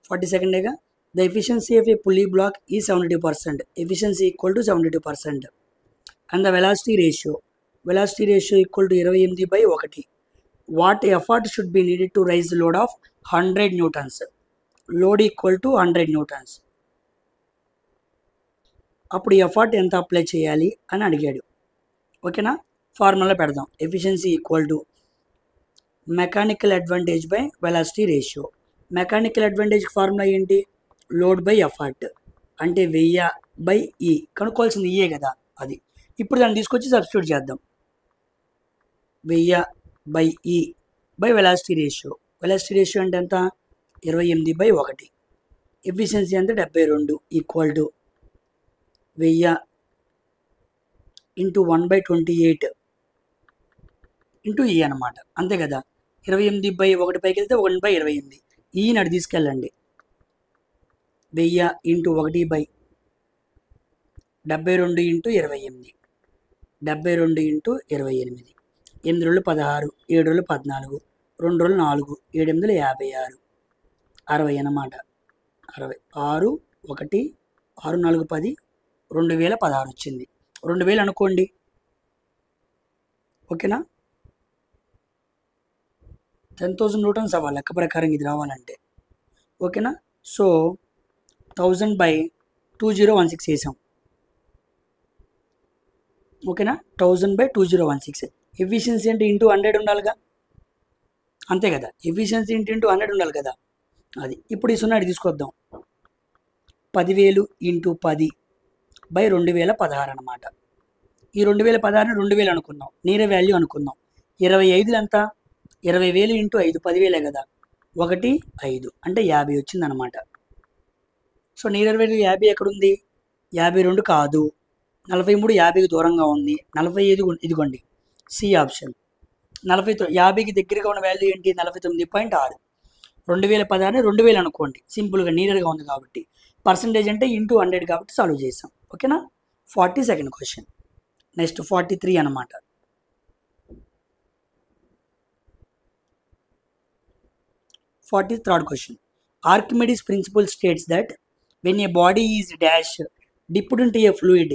42గా the efficiency of a pulley block ఈ 72%. Efficiency equal to 72%. And the velocity ratio equal to 28/1. What effort should be needed to raise load of 100 newtons? Load equal to 100 newtons. అప్పుడు effort ఎంత apply చేయాలి అని అడిగాడు. ఓకేనా, formula పెడదాం. Efficiency equal to mechanical advantage by velocity ratio. Mechanical advantage formula ఏంటి? Load by effort, అంటే 1000/E. కనుక్కోవాల్సింది ఈయే కదా, అది. ఇప్పుడు దాన్ని తీసుకొచ్చి సబ్స్టిట్యూట్ చేద్దాం. 1000/E by velocity ratio. Velocity ratio అంటే ఎంత? 28/1. ఎఫిషియన్సీ అంటే 72 ఈక్వల్ టు 1000 × 1/28 E అనమాట. అంతే కదా. 28/1 పైకి వెళ్తే 1/28. ఈని అటు తీసుకెళ్ళండి. 1000 × 1/28 72 ఇంటూ 28, 72 ఇంటూ 28, 8 రోజులు 16, 7 రోజులు 14, 2 రోజులు 4, 7 8 56, 60 అన్నమాట. 60, 6 1 6 4 10, 2016 వచ్చింది. 2000 అనుకోండి, ఓకేనా. 10,000 న్యూటన్స్ అవ్వాలి లెక్క ప్రకారం ఇది రావాలంటే, ఓకేనా. సో 1000/2016 వేసాం, ఓకేనా. 1000/2016. ఎఫిషియన్సీ అంటే ఇంటూ 100 ఉండాలిగా, అంతే కదా. ఎఫిషియన్సీ ఇంటూ 100 ఉండాలి కదా, అది. ఇప్పుడు ఈ 0 తీసుకొద్దాం. 10,000 ఇంటూ 10/2016 అనమాట. ఈ 2016ని 2000 అనుకుందాం, నీరే వాల్యూ అనుకుందాం. 25 ఎంత, 20,000 ఇంటూ 5 10,000 కదా, 1 5 అంటే 50 వచ్చిందనమాట. సో నీరర్ వాల్యూ 50 ఎక్కడుంది, 52 కాదు, 43 50కి దూరంగా ఉంది, 45 ఇదిగోండి సి ఆప్షన్. 50కి దగ్గరగా ఉన్న వాల్యూ ఏంటి, 49.6. 2016ని 2000 అనుకోండి, సింపుల్గా నీరర్గా ఉంది కాబట్టి. పర్సంటేజ్ అంటే ఇంటూ 100 కాబట్టి సాల్వ్ చేసాం, ఓకేనా. 42nd question. నెక్స్ట్ 43 అనమాట. 43rd question. Archimedes' principle states that when a body is dash dipped into a fluid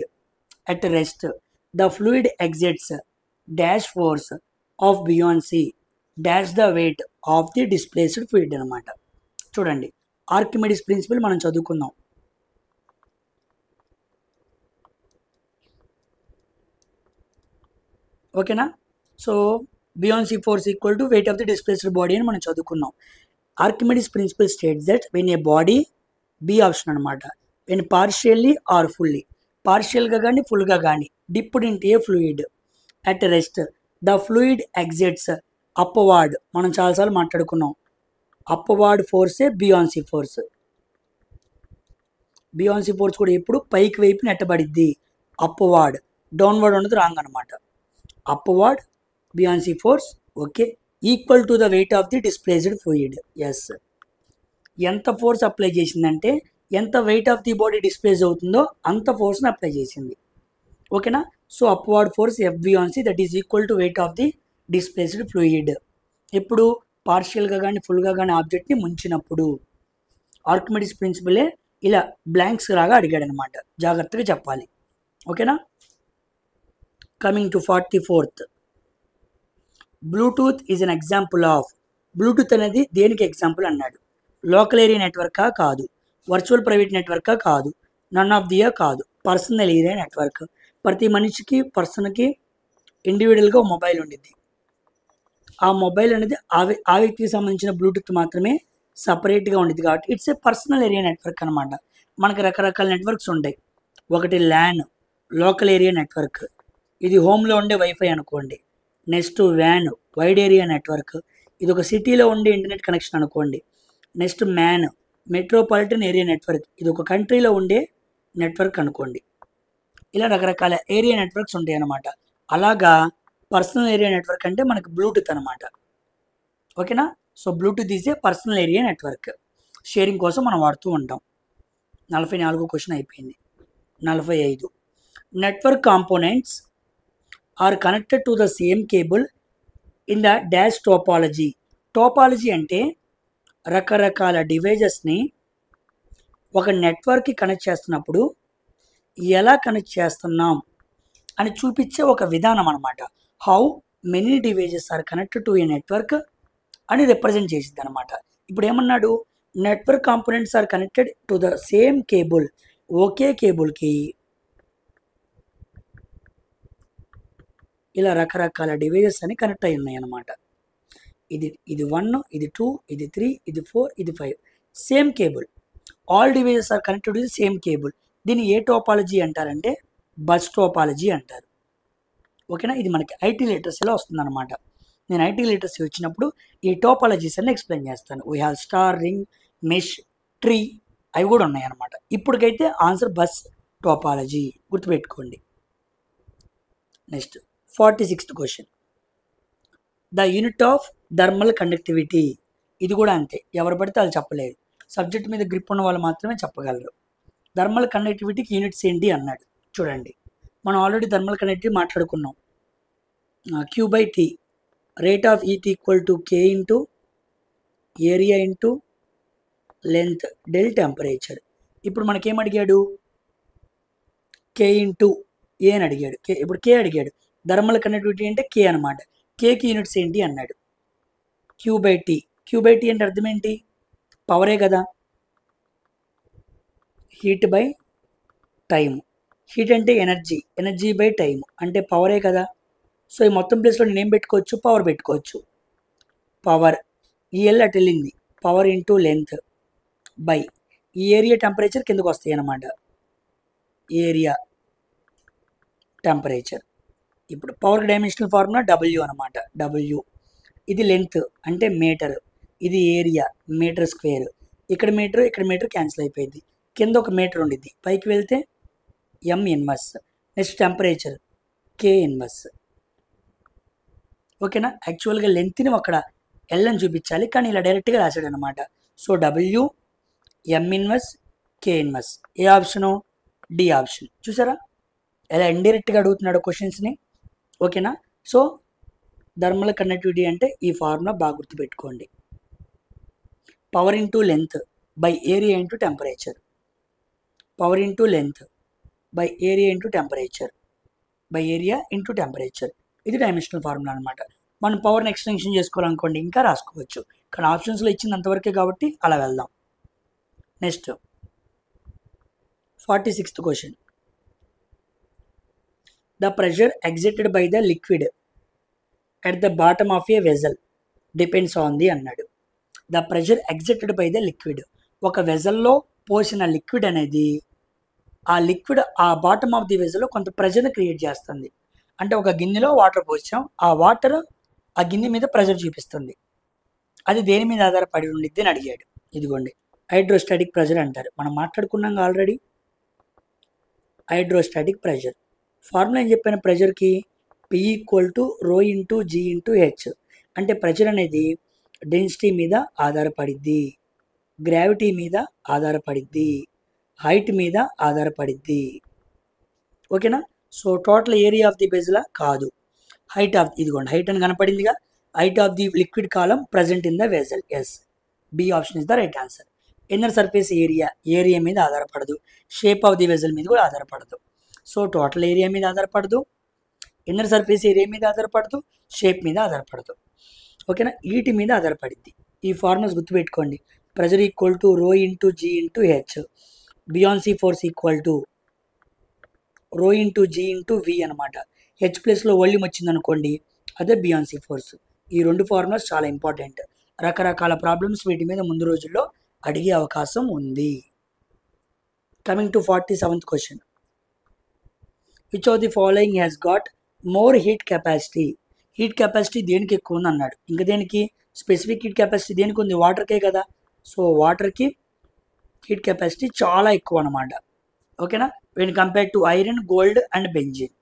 at rest, the fluid exerts dash force of buoyancy dash the weight of the displaced fluid అనమాట. చూడండి, Archimedes principal మనం చదువుకుందాం. ఓకేనా. So buoyancy force equal to weight of the displaced body అని మనం చదువుకున్నాం. Archimedes principle states that when a body, B option అనమాట, when partially or fully, పార్షియల్గా కానీ ఫుల్గా కానీ, dipped into a fluid at rest, the fluid exerts upward. మనం చాలాసార్లు మాట్లాడుకున్నాం, అప్వర్డ్ ఫోర్సే బియాన్సీ ఫోర్స్. బియాన్సీ ఫోర్స్ కూడా ఎప్పుడు పైకి వైపు నెట్టబడిద్ది, అప్వర్డ్. డౌన్వర్డ్ ఉన్నది రాంగ్ అనమాట. Upward buoyancy force, okay, equal to the weight of the displaced fluid. Yes, ఎంత ఫోర్స్ అప్లై చేసిందంటే ఎంత wait of the body displace అవుతుందో అంత ఫోర్స్ని అప్లై చేసింది, ఓకేనా. So upward force F buoyancy that is equal to weight of the displaced fluid. ఎప్పుడు పార్షియల్గా కానీ ఫుల్గా కానీ ఆబ్జెక్ట్ని ముంచినప్పుడు. ఆర్కిమెడిస్ ప్రిన్సిపలే ఇలా బ్లాంక్స్ లాగా అడిగాడు అనమాట, జాగ్రత్తగా చెప్పాలి, ఓకేనా. Coming to 44th. Bluetooth is an example of. Bluetooth అనేది దేనికి ఎగ్జాంపుల్ అన్నాడు. లోకల్ ఏరియా నెట్వర్కా కాదు, వర్చువల్ ప్రైవేట్ నెట్వర్కా కాదు, నన్ ఆఫ్ దియా కాదు, పర్సనల్ ఏరియా నెట్వర్క్. ప్రతి మనిషికి పర్సన్కి ఇండివిజువల్గా మొబైల్ ఉండిద్ది. ఆ మొబైల్ అనేది ఆ వ్యక్తికి సంబంధించిన బ్లూటూత్ మాత్రమే సపరేట్గా ఉండిద్ది కాబట్టి it's a personal area network అనమాట. మనకి రకరకాల నెట్వర్క్స్ ఉంటాయి. ఒకటి ల్యాన్, లోకల్ ఏరియా నెట్వర్క్, ఇది హోమ్లో ఉండే వైఫై అనుకోండి. Next van, wide area network, ఇది ఒక సిటీలో ఉండే ఇంటర్నెట్ కనెక్షన్ అనుకోండి. Next man, metropolitan area network, ఇది ఒక కంట్రీలో ఉండే నెట్వర్క్ అనుకోండి. ఇలా రకరకాల ఏరియా నెట్వర్క్స్ ఉంటాయి అన్నమాట. అలాగా పర్సనల్ ఏరియా నెట్వర్క్ అంటే మనకి బ్లూటూత్ అనమాట, ఓకేనా. So Bluetooth is a personal area network, sharing కోసం మనం వాడుతూ ఉంటాం. 44 క్వశ్చన్ అయిపోయింది. 45. Network components are connected to the same cable in the dash topology. Topology అంటే రకరకాల డివైజెస్ని ఒక నెట్వర్క్కి కనెక్ట్ చేస్తున్నప్పుడు ఎలా కనెక్ట్ చేస్తున్నాం అని చూపించే ఒక విధానం అనమాట. How many devices are connected to a network అని రిప్రజెంట్ చేసింది అనమాట. ఇప్పుడు ఏమన్నాడు, network components are connected to the same cable, ఒకే కేబుల్కి ఇలా రకరకాల డివైజెస్ అని కనెక్ట్ అయి ఉన్నాయి అన్నమాట. ఇది 1, ఇది 2, ఇది 3, ఇది 4, ఇది 5, same cable. All devices are connected to the same cable. దీన్ని ఏ టోపాలజీ అంటారంటే బస్ టోపాలజీ అంటారు, ఓకేనా. ఇది మనకి ఐటీ లిటరసీలో వస్తుందన్నమాట. నేను ఐటీ లిటరసీ వచ్చినప్పుడు ఈ టోపాలజీస్ అన్ని ఎక్స్ప్లెయిన్ చేస్తాను. We have star, ring, mesh, tree, అవి కూడా ఉన్నాయి అన్నమాట. ఇప్పటికైతే ఆన్సర్ బస్ టోపాలజీ, గుర్తుపెట్టుకోండి. Next 46th question. The unit of thermal conductivity. ఇది కూడా అంతే, ఎవరు పడితే వాళ్ళు చెప్పలేదు. సబ్జెక్ట్ మీద గ్రిప్ ఉన్న వాళ్ళు మాత్రమే చెప్పగలరు. థర్మల్ కండక్టివిటీకి యూనిట్స్ ఏంటి అన్నాడు. చూడండి, మనం ఆల్రెడీ థర్మల్ కండక్టివిటీ మాట్లాడుకున్నాం. Q/T, rate of heat equal to K into area into length del temperature. ఇప్పుడు మనకేం అడిగాడు? K ఇంటూ ఏ అని అడిగాడు. ఇప్పుడు K అడిగాడు. థర్మల్ కండక్టివిటీ అంటే K అనమాట. Kకి యూనిట్స్ ఏంటి అన్నాడు. Q/T. Q/T అంటే అర్థం ఏంటి? పవరే కదా, హీట్ బై టైం. హీట్ అంటే ఎనర్జీ, ఎనర్జీ బై టైం అంటే పవరే కదా. సో ఈ మొత్తం ప్లేస్లో నేను ఏం పెట్టుకోవచ్చు? పవర్ పెట్టుకోవచ్చు. పవర్ ఈ ఎల్ అటు వెళ్ళింది, పవర్ ఇంటూ లెంత్ బై ఈ ఏరియా టెంపరేచర్ కిందకు వస్తాయి అన్నమాట. Area temperature. ఇప్పుడు పవర్కి డైమెన్షనల్ ఫార్ములా W అనమాట. W. ఇది లెంత్ అంటే మీటర్, ఇది ఏరియా మీటర్ స్క్వేర్. ఇక్కడ మీటర్ క్యాన్సిల్ అయిపోయింది. కింద ఒక మీటర్ ఉండిద్ది, పైకి వెళ్తే M inverse. Next temperature K inverse. ఓకేనా? యాక్చువల్గా లెంత్ని అక్కడ ఎల్ అని చూపించాలి, కానీ ఇలా డైరెక్ట్గా రాశాడు అనమాట. So W, M inverse, K inverse. A option? D option. చూసారా ఎలా ఇండైరెక్ట్గా అడుగుతున్నాడు క్వశ్చన్స్ని. ఓకేనా? సో థర్మల్ కండక్టివిటీ అంటే ఈ ఫార్ములా బాగా గుర్తుపెట్టుకోండి. Power into length by area into temperature. Power into length by area into temperature by area into temperature. ఇది డైమెన్షనల్ ఫార్ములా అనమాట. మనం పవర్ని ఎక్స్టెన్షన్ చేసుకోవాలనుకోండి ఇంకా రాసుకోవచ్చు, కానీ ఆప్షన్స్లో ఇచ్చింది అంతవరకే కాబట్టి అలా వెళ్దాం. Next 46th question. The pressure exerted by the liquid at the bottom of a vessel depends on the అన్నాడు. The pressure exerted by the liquid. ఒక వెజల్లో పోసిన లిక్విడ్ అనేది ఆ లిక్విడ్ ఆ బాటమ్ ఆఫ్ ది వెజల్లో కొంత ప్రెషర్ని క్రియేట్ చేస్తుంది. అంటే ఒక గిన్నెలో వాటర్ పోసాం, ఆ వాటర్ ఆ గిన్నె మీద ప్రెషర్ చూపిస్తుంది. అది దేని మీద ఆధారపడి ఉండిద్ది అని అడిగాడు. ఇదిగోండి హైడ్రోస్టాటిక్ ప్రెషర్ అంటారు. మనం మాట్లాడుకున్నాం ఆల్రెడీ. హైడ్రోస్టాటిక్ ప్రెషర్ ఫార్ములా ఏం చెప్పాను? ప్రెషర్కి P equal to rho into G into H. అంటే ప్రెషర్ అనేది డెన్సిటీ మీద ఆధారపడిద్ది, గ్రావిటీ మీద ఆధారపడిద్ది, హైట్ మీద ఆధారపడిద్ది. ఓకేనా? So total area of the బెజ్లా కాదు, హైట్ ఆఫ్, ఇదిగోండి హైట్ అని కనపడిందిగా, height of the liquid column present in the vessel. Yes, B option is the right answer. Inner surface area మీద ఆధారపడదు, షేప్ ఆఫ్ ది వెజల్ మీద కూడా ఆధారపడదు. సో టోటల్ ఏరియా మీద ఆధారపడదు, ఇన్నర్ సర్ఫేస్ ఏరియా మీద ఆధారపడదు, షేప్ మీద ఆధారపడదు. ఓకేనా? వీటి మీద ఆధారపడిద్ది. ఈ ఫార్ములాస్ గుర్తుపెట్టుకోండి. Pressure equal to rho into G into H. Buoyancy force equal to rho into G into V అనమాట. H ప్లేస్లో వాల్యూమ్ వచ్చింది అనుకోండి, అదే బియాన్సీ ఫోర్స్. ఈ రెండు ఫార్ములాస్ చాలా ఇంపార్టెంట్. రకరకాల ప్రాబ్లమ్స్ వీటి మీద ముందు రోజుల్లో అడిగే అవకాశం ఉంది. Coming to 47th question. Which of the following has got more heat capacity? Heat capacity దేనికి ఎక్కువ ఉంది అన్నాడు. ఇంకా దేనికి? స్పెసిఫిక్ హీట్ కెపాసిటీ దేనికి ఉంది? వాటర్కే కదా. సో వాటర్కి హీట్ కెపాసిటీ చాలా ఎక్కువ అనమాట. ఓకేనా? When compare to iron, gold and benzene.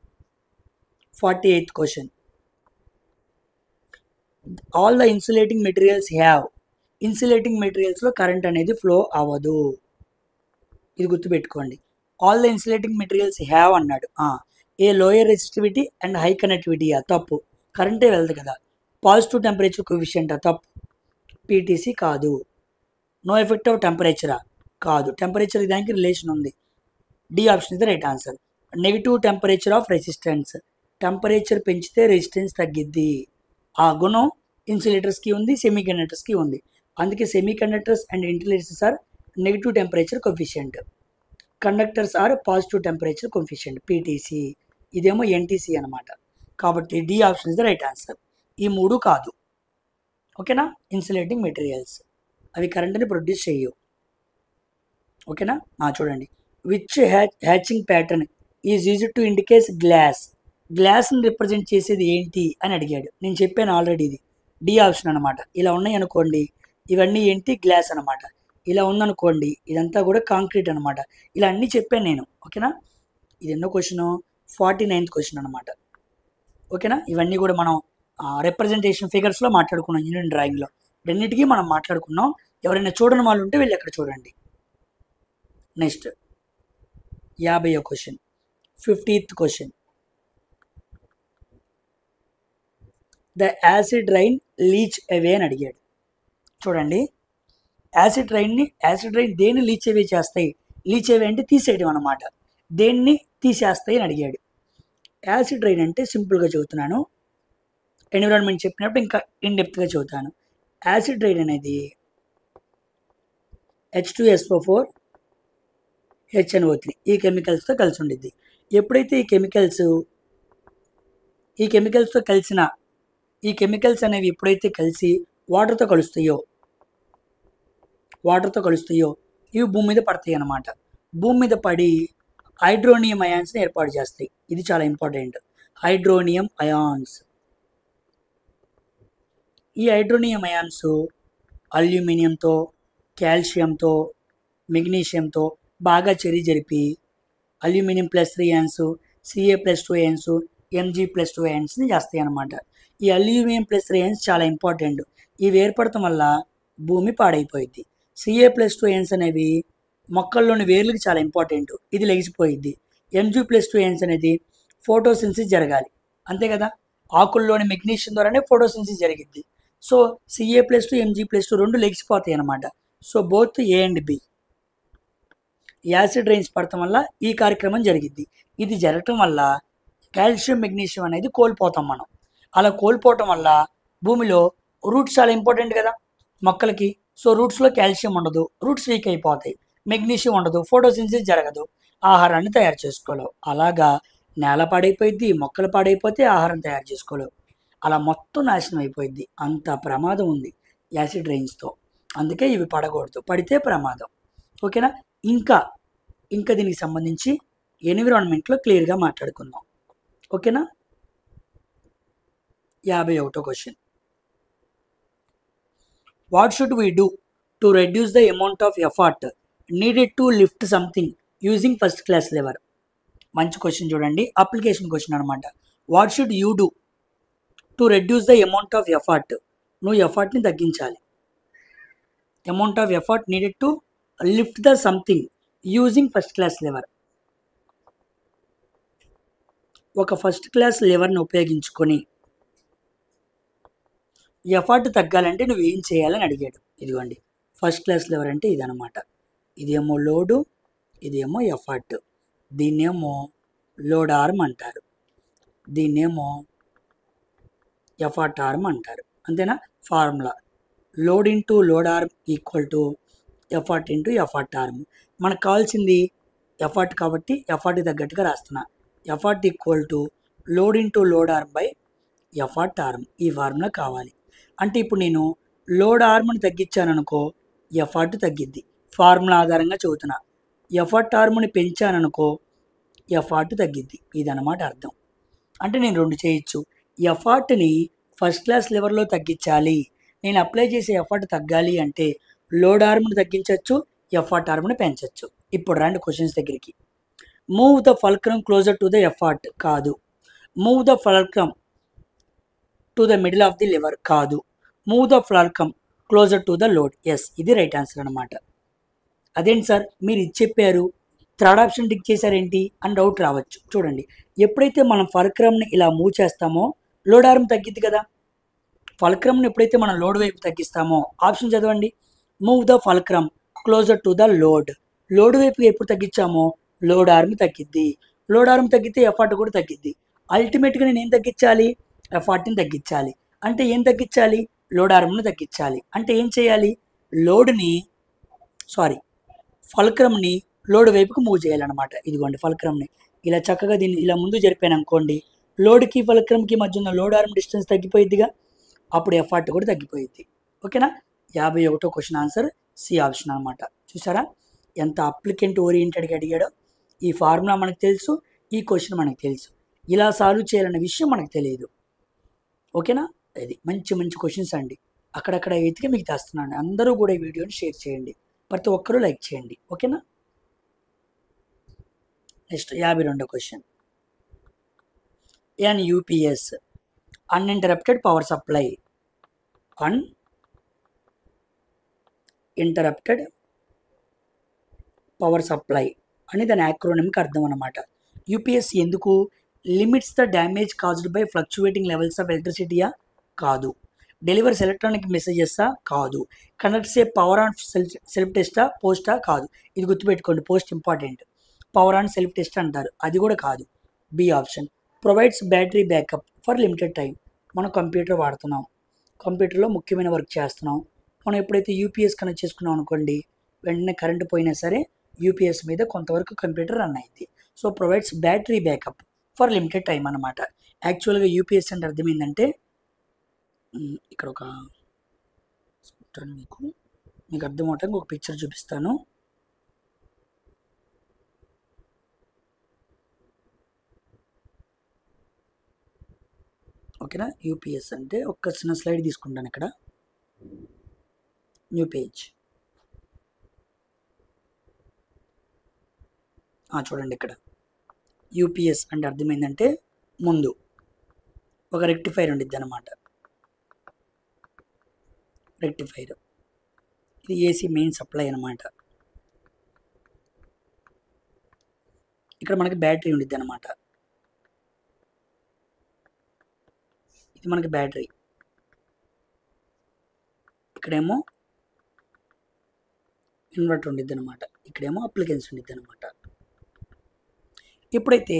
48th question. All the insulating materials have. ఇన్సులేటింగ్ మెటీరియల్స్లో కరెంట్ అనేది ఫ్లో అవ్వదు. ఇది గుర్తుపెట్టుకోండి. All the insulating materials have అన్నాడు. A lower resistivity and high connectivity తప్పు, కరెంటే వెళ్దు కదా. పాజిటివ్ టెంపరేచర్ కోఎఫిషియంటా తప్పు, పీటీసీ కాదు. నో ఎఫెక్ట్ ఆఫ్ టెంపరేచరా కాదు, టెంపరేచర్ దానికి రిలేషన్ ఉంది. D option is the right answer. Negative temperature of resistance. Temperature పెంచితే రెసిస్టెన్స్ తగ్గిద్ది. ఆ గుణం ఇన్సులేటర్స్కి ఉంది, సెమీ కండక్టర్స్కి ఉంది. అందుకే semi conductors and insulators are negative temperature coefficient, conductors are positive temperature coefficient, PTC. ఇదేమో ఎన్టీసీ అనమాట. కాబట్టి D option is the right answer. ఈ మూడు కాదు. ఓకేనా? ఇన్సులేటింగ్ మెటీరియల్స్ అవి కరెంట్ని ప్రొడ్యూస్ చేయవు. ఓకేనా? చూడండి. Which hatching pattern is used to indicate glass. గ్లాస్ని రిప్రజెంట్ చేసేది ఏంటి అని అడిగాడు. నేను చెప్పాను ఆల్రెడీ, ఇది డి ఆప్షన్ అనమాట. ఇలా ఉన్నాయి అనుకోండి, ఇవన్నీ ఏంటి? గ్లాస్ అనమాట. ఇలా ఉందనుకోండి, ఇదంతా కూడా కాంక్రీట్ అనమాట. ఇలా అన్నీ చెప్పాను నేను. ఓకేనా? ఇది ఎన్నో క్వశ్చన్? 49th క్వశ్చన్ అనమాట. ఓకేనా? ఇవన్నీ కూడా మనం రిప్రజెంటేషన్ ఫిగర్స్లో మాట్లాడుకున్నాం, ఇంజనీరింగ్ డ్రాయింగ్లో. రెండింటికి మనం మాట్లాడుకున్నాం. ఎవరైనా చూడని వాళ్ళు ఉంటే వెళ్ళి అక్కడ చూడండి. నెక్స్ట్ 50వ question. 50th question, the acid rain leach away అని అడిగాడు. చూడండి, యాసిడ్ రైన్ దేన్ని లీచ్ అవే చేస్తాయి? లీచ్ అవే అంటే తీసేయడం అనమాట. దేన్ని తీసేస్తాయి అని అడిగాడు. యాసిడ్ రైన్ అంటే సింపుల్గా చెబుతున్నాను, ఎన్విరాన్మెంట్ చెప్పినప్పుడు ఇంకా ఇన్డెప్త్గా చెబుతాను. యాసిడ్ రైన్ అనేది H2SO4 HNO3 ఈ కెమికల్స్తో కలిసి ఉండిద్ది. ఎప్పుడైతే ఈ కెమికల్స్ అనేవి ఎప్పుడైతే కలిసి వాటర్తో కలుస్తాయో ఇవి భూమి మీద పడతాయి అన్నమాట. భూమి మీద పడి హైడ్రోనియం అయాన్స్ని ఏర్పాటు చేస్తాయి. ఇది చాలా ఇంపార్టెంట్, హైడ్రోనియం అయాన్స్. ఈ హైడ్రోనియం అయాన్స్ అల్యూమినియంతో, కాల్షియంతో, మెగ్నీషియంతో బాగా జరిపి aluminium +3 ions, Ca+2 ions, Mg+2 అయాన్స్ని చేస్తాయి అన్నమాట. ఈ అల్యూమినియం +3 అయాన్స్ చాలా ఇంపార్టెంట్. ఇవి ఏర్పడటం వల్ల భూమి పాడైపోయింది. Ca+2 అయాన్స్ అనేవి మొక్కల్లోని వేర్లకు చాలా ఇంపార్టెంట్, ఇది లెగిసిపోయిద్ది. Mg+2 అయాన్స్ అనేది ఫోటోసింథసిస్ జరగాలి, అంతే కదా. ఆకుల్లోని మెగ్నీషియం ద్వారానే ఫోటోసింథసిస్ జరిగిద్ది. సో Ca+2 Mg+2 రెండు లెగిసిపోతాయి అన్నమాట. So both A and B. Acid rains పడటం వల్ల ఈ కార్యక్రమం జరిగిద్ది. ఇది జరగటం వల్ల కాల్షియం, మెగ్నీషియం అనేది కోల్పోతాం మనం. అలా కోల్పోవటం వల్ల భూమిలో రూట్స్ చాలా ఇంపార్టెంట్ కదా మొక్కలకి. సో రూట్స్లో కాల్షియం ఉండదు, రూట్స్ వీక్ అయిపోతాయి. మెగ్నీషియం ఉండదు, ఫోటోసింథసిస్ జరగదు, ఆహారాన్ని తయారు చేసుకోలేవు. అలాగా నేల పాడైపోయిద్ది, మొక్కలు పాడైపోతే ఆహారం తయారు చేసుకోలేవు. అలా మొత్తం నాశనం అయిపోయిద్ది. అంత ప్రమాదం ఉంది యాసిడ్ రైన్స్తో. అందుకే ఇవి పడకూడదు, పడితే ప్రమాదం. ఓకేనా. ఇంకా దీనికి సంబంధించి ఎన్విరాన్మెంట్లో క్లియర్గా మాట్లాడుకుందాం. ఓకేనా. 51వ question, what should we do to reduce the amount of effort needed to lift something using first class lever? మంచి క్వశ్చన్ చూడండి, అప్లికేషన్ క్వశ్చన్ అనమాట. What should you do to reduce the amount of effort? నువ్వు ఎఫర్ట్ని తగ్గించాలి. Amount of effort needed to lift the something using first class lever. ఒక first class లెవర్ని ఉపయోగించుకొని effort తగ్గాలంటే నువ్వు ఏం చేయాలని అడిగాడు. ఇదిగోండి, ఫస్ట్ క్లాస్ లెవర్ అంటే ఇదనమాట. ఇదేమో లోడు, ఇదేమో ఎఫర్ట్. దీన్నేమో లోడ్ ఆర్మ్ అంటారు, దీన్నేమో ఎఫర్ట్ ఆర్మ్ అంటారు. అంతేనా. Formula load into load arm equal to effort into effort arm. మనకు కావాల్సింది ఎఫర్ట్ కాబట్టి ఎఫర్ట్ తగ్గట్టుగా రాస్తున్నా. Effort equal to load into load arm by effort arm. ఈ ఫార్ములా కావాలి. అంటే ఇప్పుడు నేను లోడ్ ఆర్మ్ని తగ్గించాను అనుకో, ఎఫర్ట్ తగ్గిద్ది. ఫార్ములా ఆధారంగా చెబుతున్నా. ఎఫర్ట్ ఆర్మ్ని పెంచాననుకో, ఎఫర్ట్ తగ్గిద్ది. ఇదన్నమాట అర్థం. అంటే నేను రెండు చేయొచ్చు. ఎఫర్ట్ని ఫస్ట్ క్లాస్ లెవెల్లో తగ్గించాలి, నేను అప్లై చేసే ఎఫర్ట్ తగ్గాలి అంటే లోడ్ ఆర్మ్ని తగ్గించవచ్చు, ఎఫర్ట్ ఆర్మ్ని పెంచవచ్చు. ఇప్పుడు రండి క్వశ్చన్స్ దగ్గరికి. Move the fulcrum closer to the effort కాదు. Move the fulcrum to the middle of the lever కాదు. Move the fulcrum closer to the load. Yes, ఇది రైట్ ఆన్సర్ అనమాట. అదేంటి సార్ మీరు ఇది చెప్పారు, థర్డ్ ఆప్షన్ టిక్ చేశారేంటి అని డౌట్ రావచ్చు. చూడండి, ఎప్పుడైతే మనం ఫల్క్రమ్ని ఇలా మూవ్ చేస్తామో లోడ్ ఆర్మ్ తగ్గిద్ది కదా. ఫల్క్రమ్ని ఎప్పుడైతే మనం లోడ్ వైపు తగ్గిస్తామో, ఆప్షన్ చదవండి, move the fulcrum closer to the load. Load వైపు ఎప్పుడు తగ్గించామో లోడ్ ఆర్మ్ తగ్గిద్ది. లోడ్ ఆర్మ్ తగ్గితే ఎఫర్ట్ కూడా తగ్గిద్ది. అల్టిమేట్గా నేను ఏం తగ్గించాలి? ఎఫర్ట్ని తగ్గించాలి. అంటే ఏం తగ్గించాలి? లోడ్ ఆర్మ్ని తగ్గించాలి. అంటే ఏం చేయాలి? ఫల్క్రమ్ని లోడ్ వైపుకు మూవ్ చేయాలన్నమాట. ఇదిగోండి ఫల్క్రమ్ని ఇలా చక్కగా దీన్ని ఇలా ముందు జరిపాను అనుకోండి, లోడ్కి ఫల్క్రమ్కి మధ్య ఉన్న లోడ్ ఆర్మ్ డిస్టెన్స్ తగ్గిపోయిద్దిగా, అప్పుడు ఎఫర్ట్ కూడా తగ్గిపోయిద్ది. ఓకేనా. 51వ క్వశ్చన్ ఆన్సర్ సి ఆప్షన్ అనమాట. చూసారా ఎంత అప్లికెంట్ ఓరియంటెడ్గా అడిగాడో. ఈ ఫార్ములా మనకు తెలుసు, ఈ క్వశ్చన్ మనకు తెలుసు, ఇలా సాల్వ్ చేయాలన్న విషయం మనకు తెలియదు. ఓకేనా. అది మంచి క్వశ్చన్స్ అండి. అక్కడక్కడ ఎతికి మీకు తెస్తున్నాను. అందరూ కూడా ఈ వీడియోని షేర్ చేయండి, ప్రతి ఒక్కరూ లైక్ చేయండి. ఓకేనా. నెక్స్ట్ 52వ question, an UPS uninterrupted power supply. Uninterrupted power supply అని దాని యాక్రోనిమ్కి అర్థం అనమాట. యూపీఎస్ ఎందుకు? Limits the damage caused by fluctuating levels of ఎలక్ట్రిసిటీయా? కాదు. డెలివర్స్ ఎలక్ట్రానిక్ మెసేజెసా? కాదు. Conducts a power on self టెస్టా? పోస్టా? కాదు. ఇది గుర్తుపెట్టుకోండి, post important. Power on self test అంటారు, అది కూడా కాదు. B option. Provides battery backup for limited time. మనం కంప్యూటర్ వాడుతున్నాం, కంప్యూటర్లో ముఖ్యమైన వర్క్ చేస్తున్నాం. మనం ఎప్పుడైతే యూపీఎస్ కనెక్ట్ చేసుకున్నాం అనుకోండి, వెంటనే కరెంట్ పోయినా సరే యూపీఎస్ మీద కొంతవరకు కంప్యూటర్ రన్ అయింది. So provides battery backup for limited time అనమాట. యాక్చువల్గా యూపీఎస్ అంటే అర్థం ఏంటంటే, ఇక్కడ ఒక మీకు అర్థం అవటానికి ఒక పిక్చర్ చూపిస్తాను. ఓకేనా? యూపీఎస్ అంటే ఒక చిన్న స్లైడ్ తీసుకుంటాను. ఇక్కడ న్యూ పేజ్ చూడండి. ఇక్కడ యూపీఎస్ అంటే అర్థం ఏంటంటే, ముందు ఒక రెక్టిఫైర్ ఉండిద్ది అనమాట. రెక్టిఫైర్ ఇది ఏసీ మెయిన్ సప్లై అనమాట. ఇక్కడ మనకి బ్యాటరీ ఉండిద్ది అనమాట. ఇది మనకి బ్యాటరీ. ఇక్కడేమో ఇన్వర్టర్ ఉండిద్ది అనమాట. ఇక్కడేమో అప్లికెన్స్ ఉండిద్ది అనమాట. ఎప్పుడైతే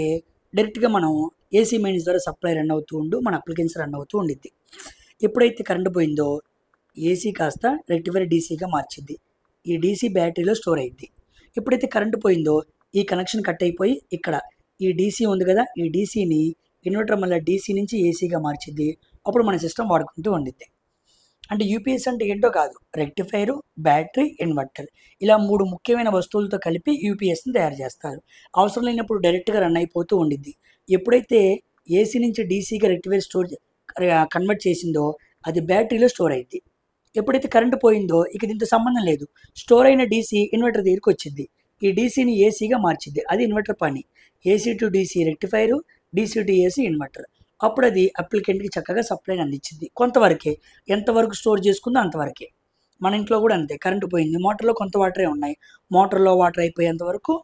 డైరెక్ట్గా మనం ఏసీ మెయిన్స్ ద్వారా సప్లై రన్ అవుతూ ఉండు, మన అప్లికెన్స్ రన్ అవుతూ ఉండిద్ది. ఎప్పుడైతే కరెంట్ పోయిందో ఏసీ కాస్త రెక్టిఫైర్ డీసీగా మార్చిద్ది. ఈ డీసీ బ్యాటరీలో స్టోర్ అయ్యిద్ది. ఎప్పుడైతే కరెంట్ పోయిందో ఈ కనెక్షన్ కట్ అయిపోయి ఇక్కడ ఈ డీసీ ఉంది కదా, ఈ డీసీని ఇన్వర్టర్ మళ్ళీ డీసీ నుంచి ఏసీగా మార్చిద్ది. అప్పుడు మన సిస్టమ్ వాడుకుంటూ ఉండిద్ది. అంటే యూపీఎస్ అంటే ఏంటో కాదు, రెక్టిఫైరు, బ్యాటరీ, ఇన్వర్టర్, ఇలా 3 ముఖ్యమైన వస్తువులతో కలిపి యూపీఎస్ని తయారు చేస్తారు. అవసరం లేనప్పుడు డైరెక్ట్గా రన్ అయిపోతూ ఉండిద్ది. ఎప్పుడైతే ఏసీ నుంచి డీసీగా రెక్టిఫైర్ కన్వర్ట్ చేసిందో అది బ్యాటరీలో స్టోర్ అయ్యిద్ది. ఎప్పుడైతే కరెంటు పోయిందో ఇక దీంతో సంబంధం లేదు, స్టోర్ అయిన డీసీ ఇన్వర్టర్ దగ్గరికి వచ్చింది. ఈ డీసీని ఏసీగా మార్చిద్ది, అది ఇన్వర్టర్ పని. AC to DC rectifier, DC to AC inverter. అప్పుడు అది అప్లికెంట్కి చక్కగా సప్లైని అందించింది. కొంతవరకే, ఎంతవరకు స్టోర్ చేసుకుందో అంతవరకే. మన ఇంట్లో కూడా అంతే, కరెంటు పోయింది, మోటార్లో కొంత వాటరే ఉన్నాయి, మోటార్లో వాటర్ అయిపోయేంత వరకు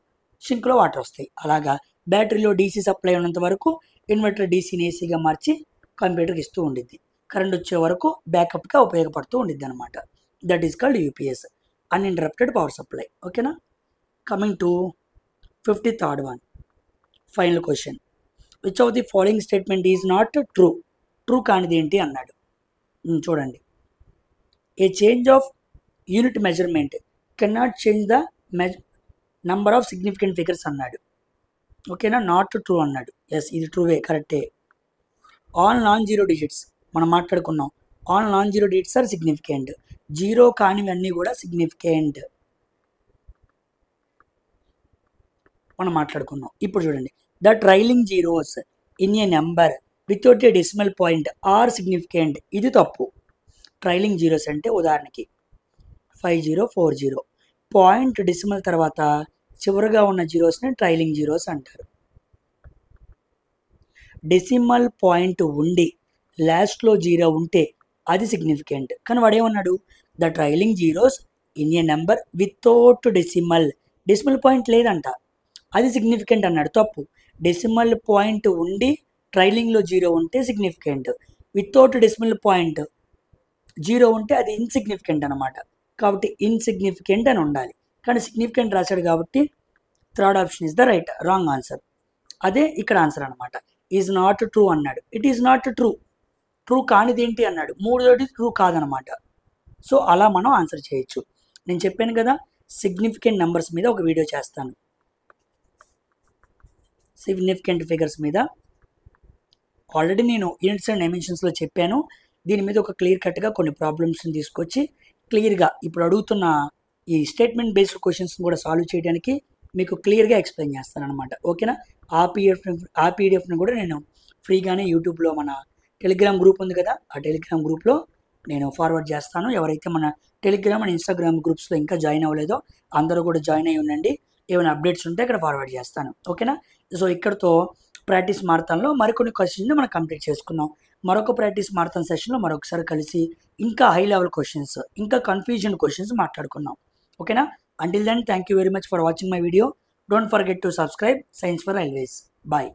సింక్లో వాటర్ వస్తాయి. అలాగా బ్యాటరీలో డీసీ సప్లై ఉన్నంత వరకు ఇన్వర్టర్ డీసీని ఏసీగా మార్చి కంప్యూటర్కి ఇస్తూ ఉండిద్ది. కరెంట్ వచ్చే వరకు బ్యాకప్గా ఉపయోగపడుతూ ఉండిద్ది అనమాట. That is called UPS, uninterrupted power supply. ఓకేనా? Coming to 53rd one, final question. Which of the following statement is not true? True కానిది ఏంటి అన్నాడు. చూడండి, a change of unit measurement can not change the number of significant figures అన్నాడు. ఓకేనా? Not true అన్నాడు. Yes, ఇది ట్రూవే, కరెక్టే. ఆల్ నాన్ జీరో డిజిట్స్ మనం మాట్లాడుకున్నాం. All non zero digits are significant. Zero కానివన్నీ కూడా సిగ్నిఫికెంట్ మనం మాట్లాడుకున్నాం. ఇప్పుడు చూడండి, the trailing zeros in a number without a decimal point are significant. ఇది తప్పు. ట్రైలింగ్ జీరోస్ అంటే ఉదాహరణకి 5040, పాయింట్ డెసిమల్ తర్వాత చివరిగా ఉన్న జీరోస్ని ట్రైలింగ్ జీరోస్ అంటారు. డెసిమల్ పాయింట్ ఉండి లాస్ట్లో జీరో ఉంటే అది సిగ్నిఫికెంట్. కానీ వాడేమన్నాడు, the trailing zeros in a number without decimal point లేదంట, అది సిగ్నిఫికెంట్ అన్నాడు. తప్పు. డెసిమల్ పాయింట్ ఉండి ట్రైలింగ్లో జీరో ఉంటే significant, without decimal point zero ఉంటే అది ఇన్సిగ్నిఫికెంట్ అనమాట. కాబట్టి ఇన్సిగ్నిఫికెంట్ అని ఉండాలి, కానీ సిగ్నిఫికెంట్ రాశాడు కాబట్టి third option is the right, wrong answer. అదే ఇక్కడ ఆన్సర్ అనమాట. ఈజ్ నాట్ ట్రూ అన్నాడు, it is not true. True కానిది ఏంటి అన్నాడు, 3 ట్రూ కాదనమాట. సో అలా మనం ఆన్సర్ చేయొచ్చు. నేను చెప్పాను కదా, సిగ్నిఫికెంట్ నెంబర్స్ మీద ఒక వీడియో చేస్తాను, సిగ్నిఫికెంట్ ఫిగర్స్ మీద. ఆల్రెడీ నేను యూనిట్స్ అండ్ డైమెన్షన్స్లో చెప్పాను. దీని మీద ఒక క్లియర్ కట్గా కొన్ని ప్రాబ్లమ్స్ని తీసుకొచ్చి క్లియర్గా ఇప్పుడు అడుగుతున్న ఈ స్టేట్మెంట్ బేస్డ్ క్వశ్చన్స్ని కూడా సాల్వ్ చేయడానికి మీకు క్లియర్గా ఎక్స్ప్లెయిన్ చేస్తాను అనమాట. ఓకేనా? ఆ పీడిఎఫ్ని కూడా నేను ఫ్రీగానే యూట్యూబ్లో మన టెలిగ్రామ్ గ్రూప్ ఉంది కదా, ఆ టెలిగ్రామ్ గ్రూప్లో నేను ఫార్వర్డ్ చేస్తాను. ఎవరైతే మన టెలిగ్రామ్ అండ్ ఇన్స్టాగ్రామ్ గ్రూప్స్లో ఇంకా జాయిన్ అవ్వలేదో అందరూ కూడా జాయిన్ అయ్యి ఉండండి. ఏమైనా అప్డేట్స్ ఉంటే ఇక్కడ ఫార్వర్డ్ చేస్తాను. ఓకేనా? సో ఇక్కడతో ప్రాక్టీస్ మారథాన్లో మరికొన్ని క్వశ్చన్స్ మనం కంప్లీట్ చేసుకున్నాం. మరొక ప్రాక్టీస్ మారథాన్ సెషన్లో మరొకసారి కలిసి ఇంకా హై లెవెల్ క్వశ్చన్స్, ఇంకా కన్ఫ్యూజన్ క్వశ్చన్స్ మాట్లాడుకున్నాం. ఓకేనా? Until then, thank you very much for watching my video. Don't forget to subscribe. Science for Always. Bye.